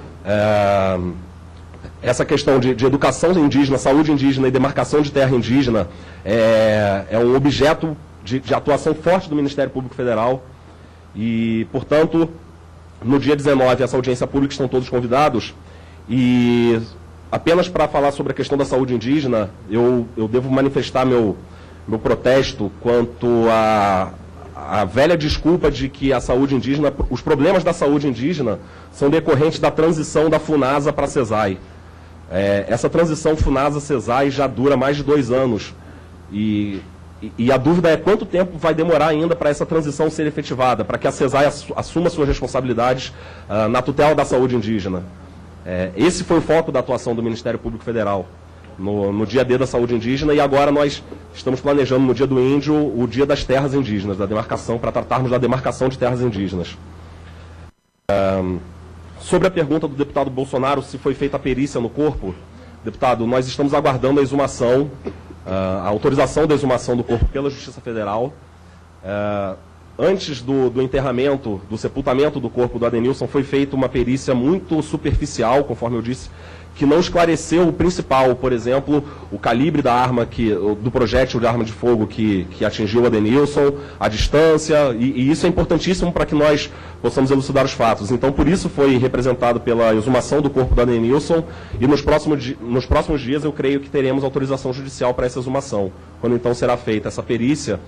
essa questão de educação indígena, saúde indígena e demarcação de terra indígena é um objeto de atuação forte do Ministério Público Federal e, portanto, no dia 19, essa audiência pública, estão todos convidados. E apenas para falar sobre a questão da saúde indígena, eu devo manifestar meu protesto quanto à velha desculpa de que a saúde indígena, os problemas da saúde indígena são decorrentes da transição da FUNASA para a CESAI. Essa transição FUNASA-CESAI já dura mais de 2 anos. E a dúvida é quanto tempo vai demorar ainda para essa transição ser efetivada, para que a CESAI assuma suas responsabilidades na tutela da saúde indígena. Esse foi o foco da atuação do Ministério Público Federal no dia D da saúde indígena, e agora nós estamos planejando no dia do índio o dia das terras indígenas, da demarcação, para tratarmos da demarcação de terras indígenas. Sobre a pergunta do deputado Bolsonaro, se foi feita a perícia no corpo, deputado, nós estamos aguardando a exumação, a autorização da exumação do corpo pela Justiça Federal. Antes do enterramento, do sepultamento do corpo do Adenilson, foi feita uma perícia muito superficial, conforme eu disse, que não esclareceu o principal, por exemplo, o calibre da arma, do projétil de arma de fogo que atingiu o Adenilson, a distância, e isso é importantíssimo para que nós possamos elucidar os fatos. Então, por isso foi representado pela exumação do corpo do Adenilson, e nos próximos dias eu creio que teremos autorização judicial para essa exumação, quando então será feita essa perícia,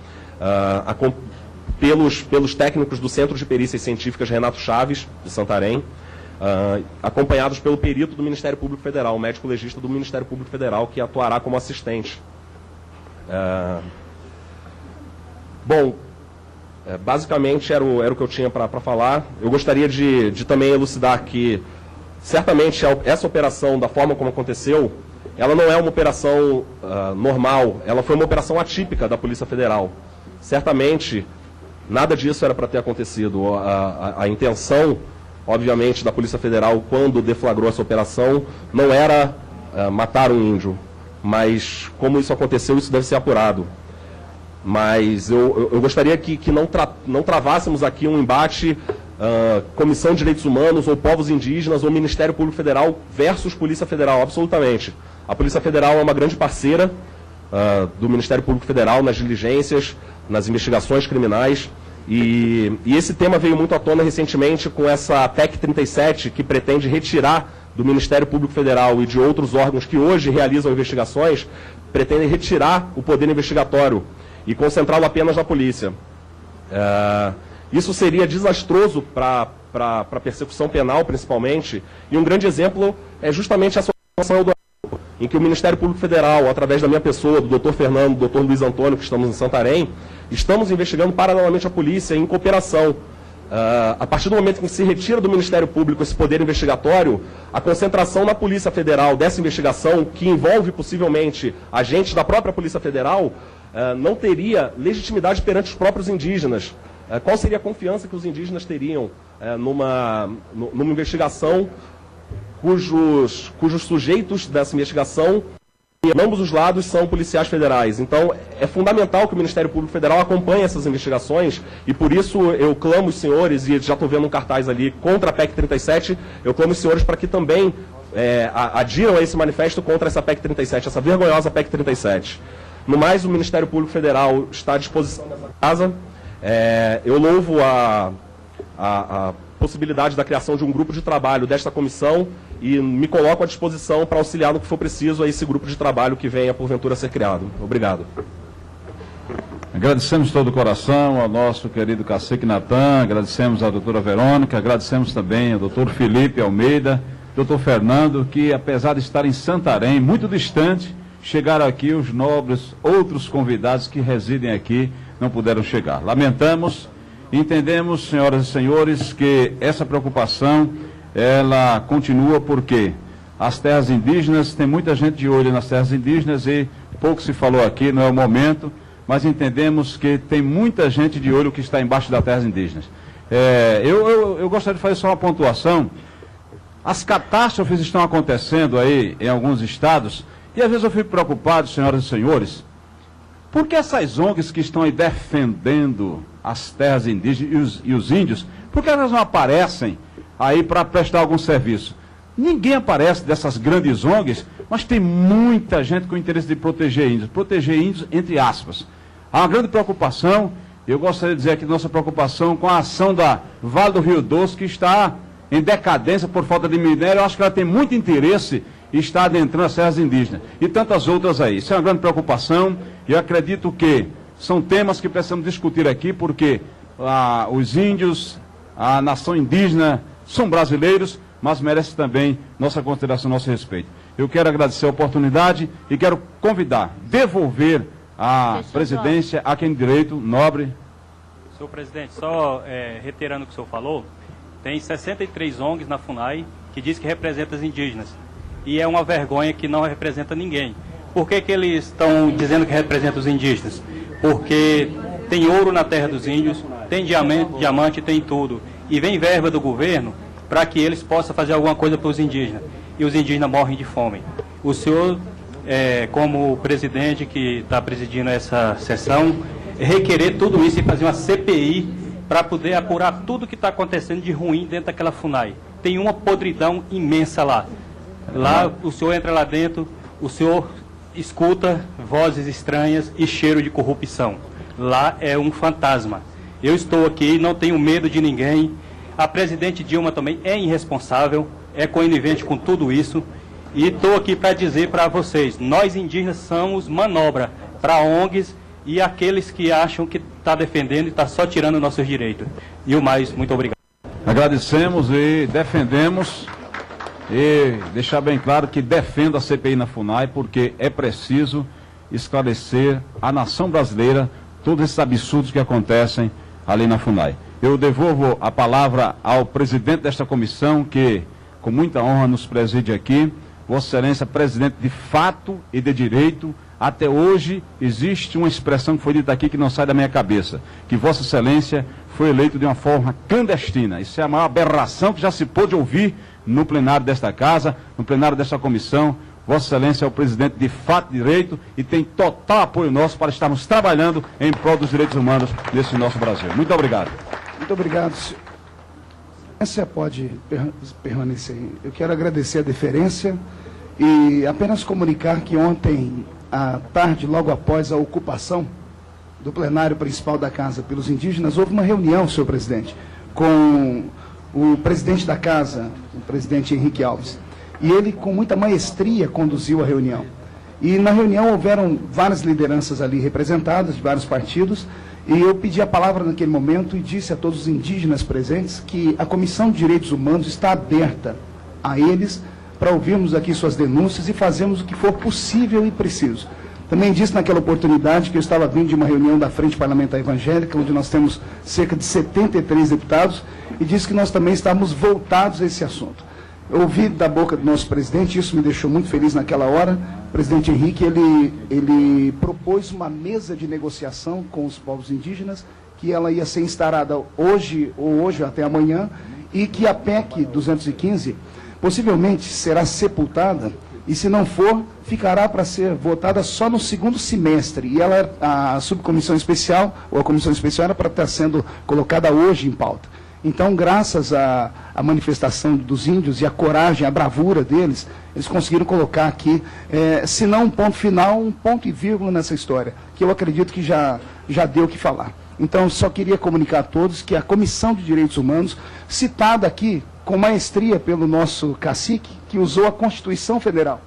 pelos técnicos do Centro de Perícias Científicas Renato Chaves, de Santarém, acompanhados pelo perito do Ministério Público Federal, o médico legista do Ministério Público Federal, que atuará como assistente. Basicamente era o que eu tinha para falar. Eu gostaria de também elucidar que, certamente, essa operação, da forma como aconteceu, ela não é uma operação normal, ela foi uma operação atípica da Polícia Federal. Certamente, nada disso era para ter acontecido. A intenção, obviamente, da Polícia Federal, quando deflagrou essa operação, não era matar um índio, mas como isso aconteceu, isso deve ser apurado. Mas eu gostaria que não travássemos aqui um embate Comissão de Direitos Humanos, ou povos indígenas, ou Ministério Público Federal versus Polícia Federal, absolutamente. A Polícia Federal é uma grande parceira do Ministério Público Federal nas diligências, nas investigações criminais, e esse tema veio muito à tona recentemente com essa PEC 37, que pretende retirar do Ministério Público Federal e de outros órgãos que hoje realizam investigações, pretendem retirar o poder investigatório e concentrá-lo apenas na polícia. Isso seria desastroso para a persecução penal, principalmente, e um grande exemplo é justamente essa operação em que o Ministério Público Federal, através da minha pessoa, do Dr. Fernando, do Dr. Luiz Antônio, que estamos em Santarém, estamos investigando paralelamente a polícia em cooperação. A partir do momento em que se retira do Ministério Público esse poder investigatório, a concentração na Polícia Federal dessa investigação, que envolve possivelmente agentes da própria Polícia Federal, não teria legitimidade perante os próprios indígenas. Qual seria a confiança que os indígenas teriam numa investigação cujos sujeitos dessa investigação, em ambos os lados, são policiais federais? Então, é fundamental que o Ministério Público Federal acompanhe essas investigações, e por isso eu clamo os senhores, e já estou vendo um cartaz ali contra a PEC 37, eu clamo os senhores para que também adiram a esse manifesto contra essa PEC 37, essa vergonhosa PEC 37. No mais, o Ministério Público Federal está à disposição dessa casa. Eu louvo a possibilidade da criação de um grupo de trabalho desta comissão e me coloco à disposição para auxiliar no que for preciso a esse grupo de trabalho que venha, porventura, a ser criado. Obrigado. Agradecemos de todo o coração ao nosso querido cacique Natan, agradecemos à doutora Verônica, agradecemos também ao doutor Felipe Almeida, doutor Fernando, que apesar de estar em Santarém, muito distante, chegaram aqui os nobres outros convidados que residem aqui, não puderam chegar. Lamentamos, entendemos, senhoras e senhores, que essa preocupação, ela continua porque as terras indígenas, tem muita gente de olho nas terras indígenas e pouco se falou aqui, não é o momento, mas entendemos que tem muita gente de olho que está embaixo das terras indígenas. Eu gostaria de fazer só uma pontuação. As catástrofes estão acontecendo aí em alguns estados, e às vezes eu fico preocupado, senhoras e senhores, porque essas ONGs que estão aí defendendo as terras indígenas e os índios, por que elas não aparecem aí para prestar algum serviço? Ninguém aparece dessas grandes ONGs, mas tem muita gente com interesse de proteger índios entre aspas. Há uma grande preocupação, eu gostaria de dizer aqui nossa preocupação com a ação da Vale do Rio Doce, que está em decadência por falta de minério. Eu acho que ela tem muito interesse em estar adentrando as terras indígenas e tantas outras aí. Isso é uma grande preocupação e eu acredito que são temas que precisamos discutir aqui, porque os índios, a nação indígena são brasileiros, mas merecem também nossa consideração, nosso respeito. Eu quero agradecer a oportunidade e quero convidar, devolver a presidência a quem de direito, nobre. Senhor presidente, só reiterando o que o senhor falou, tem 63 ONGs na FUNAI que diz que representa os indígenas. E é uma vergonha que não representa ninguém. Por que eles estão dizendo que representa os indígenas? Porque tem ouro na terra dos índios, tem diamante, tem tudo. E vem verba do governo para que eles possam fazer alguma coisa para os indígenas. E os indígenas morrem de fome. O senhor, como presidente que está presidindo essa sessão, requerer tudo isso e fazer uma CPI para poder apurar tudo que está acontecendo de ruim dentro daquela FUNAI. Tem uma podridão imensa lá. Lá, o senhor entra lá dentro, o senhor escuta vozes estranhas e cheiro de corrupção. Lá é um fantasma. Eu estou aqui, não tenho medo de ninguém. A presidente Dilma também é irresponsável, é conivente com tudo isso. E estou aqui para dizer para vocês, nós indígenas somos manobra para ONGs e aqueles que acham que está defendendo e está só tirando nossos direitos. E o mais, muito obrigado. Agradecemos e defendemos, e deixar bem claro que defendo a CPI na FUNAI, porque é preciso esclarecer à nação brasileira todos esses absurdos que acontecem ali na FUNAI. Eu devolvo a palavra ao presidente desta comissão, que com muita honra nos preside aqui, Vossa Excelência, presidente de fato e de direito. Até hoje existe uma expressão que foi dita aqui que não sai da minha cabeça, que Vossa Excelência foi eleito de uma forma clandestina. Isso é a maior aberração que já se pôde ouvir no plenário desta casa, no plenário desta comissão. Vossa Excelência é o presidente de fato e direito e tem total apoio nosso para estarmos trabalhando em prol dos direitos humanos nesse nosso Brasil. Muito obrigado. Muito obrigado, senhor. Você pode permanecer aí. Eu quero agradecer a deferência e apenas comunicar que ontem, à tarde, logo após a ocupação do plenário principal da Casa pelos indígenas, houve uma reunião, senhor presidente, com o presidente da Casa, o presidente Henrique Alves. E ele, com muita maestria, conduziu a reunião. E na reunião houveram várias lideranças ali representadas, de vários partidos, e eu pedi a palavra naquele momento e disse a todos os indígenas presentes que a Comissão de Direitos Humanos está aberta a eles para ouvirmos aqui suas denúncias e fazermos o que for possível e preciso. Também disse naquela oportunidade que eu estava vindo de uma reunião da Frente Parlamentar Evangélica, onde nós temos cerca de 73 deputados, e disse que nós também estávamos voltados a esse assunto. Eu ouvi da boca do nosso presidente, isso me deixou muito feliz naquela hora. O presidente Henrique, ele propôs uma mesa de negociação com os povos indígenas, que ela ia ser instalada hoje ou hoje até amanhã, e que a PEC 215 possivelmente será sepultada, e se não for, ficará para ser votada só no segundo semestre. E ela, a subcomissão especial, ou a comissão especial, era para estar sendo colocada hoje em pauta. Então, graças à manifestação dos índios e à coragem, à bravura deles, eles conseguiram colocar aqui, se não um ponto final, um ponto e vírgula nessa história, que eu acredito que já deu o que falar. Então, só queria comunicar a todos que a Comissão de Direitos Humanos, citada aqui com maestria pelo nosso cacique, que usou a Constituição Federal,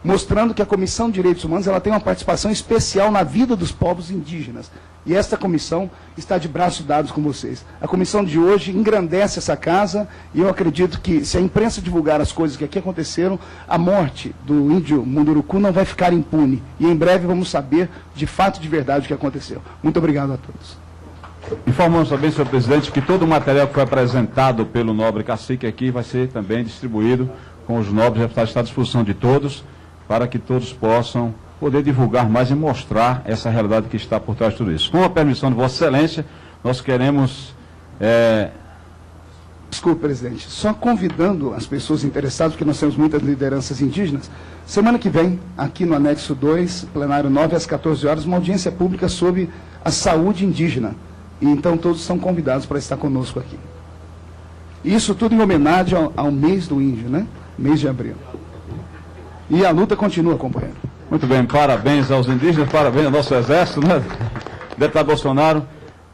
mostrando que a Comissão de Direitos Humanos ela tem uma participação especial na vida dos povos indígenas. E esta comissão está de braços dados com vocês. A comissão de hoje engrandece essa casa e eu acredito que, se a imprensa divulgar as coisas que aqui aconteceram, a morte do índio Munduruku não vai ficar impune. E em breve vamos saber de fato, de verdade, o que aconteceu. Muito obrigado a todos. Informamos também, senhor presidente, que todo o material que foi apresentado pelo nobre cacique aqui vai ser também distribuído com os nobres deputados, está à disposição de todos, para que todos possam poder divulgar mais e mostrar essa realidade que está por trás de tudo isso. Com a permissão de Vossa Excelência, nós queremos... Desculpe, presidente, só convidando as pessoas interessadas, porque nós temos muitas lideranças indígenas, semana que vem, aqui no anexo 2, plenário 9, às 14 horas, uma audiência pública sobre a saúde indígena. E então todos são convidados para estar conosco aqui. Isso tudo em homenagem ao mês do índio, né? Mês de abril. E a luta continua, companheiro. Muito bem, parabéns aos indígenas, parabéns ao nosso exército, né? Deputado Bolsonaro,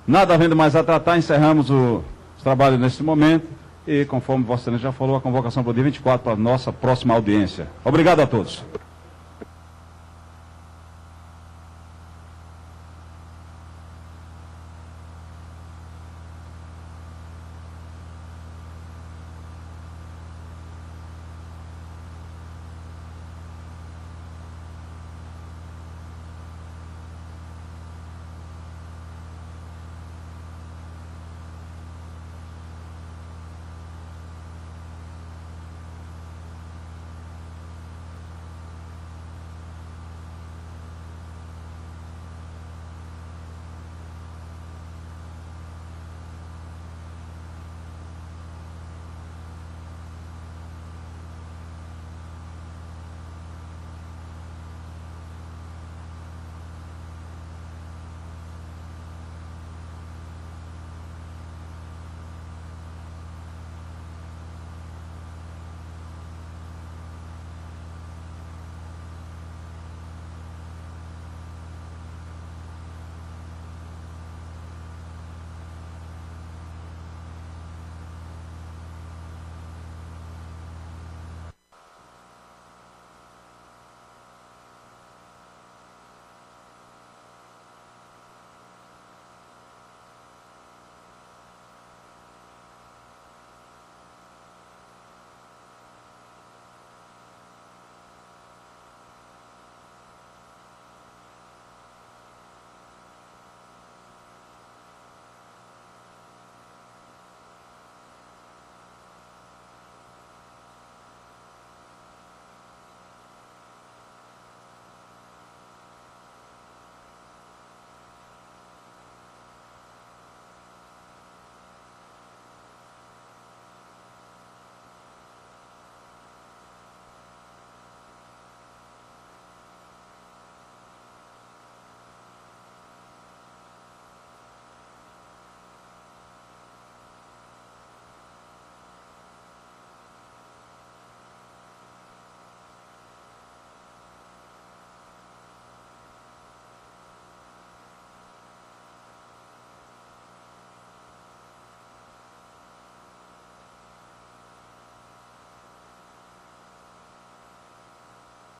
nada havendo mais a tratar, encerramos o trabalho nesse momento e, conforme Vossa Excelência já falou, a convocação para o dia 24 para a nossa próxima audiência. Obrigado a todos.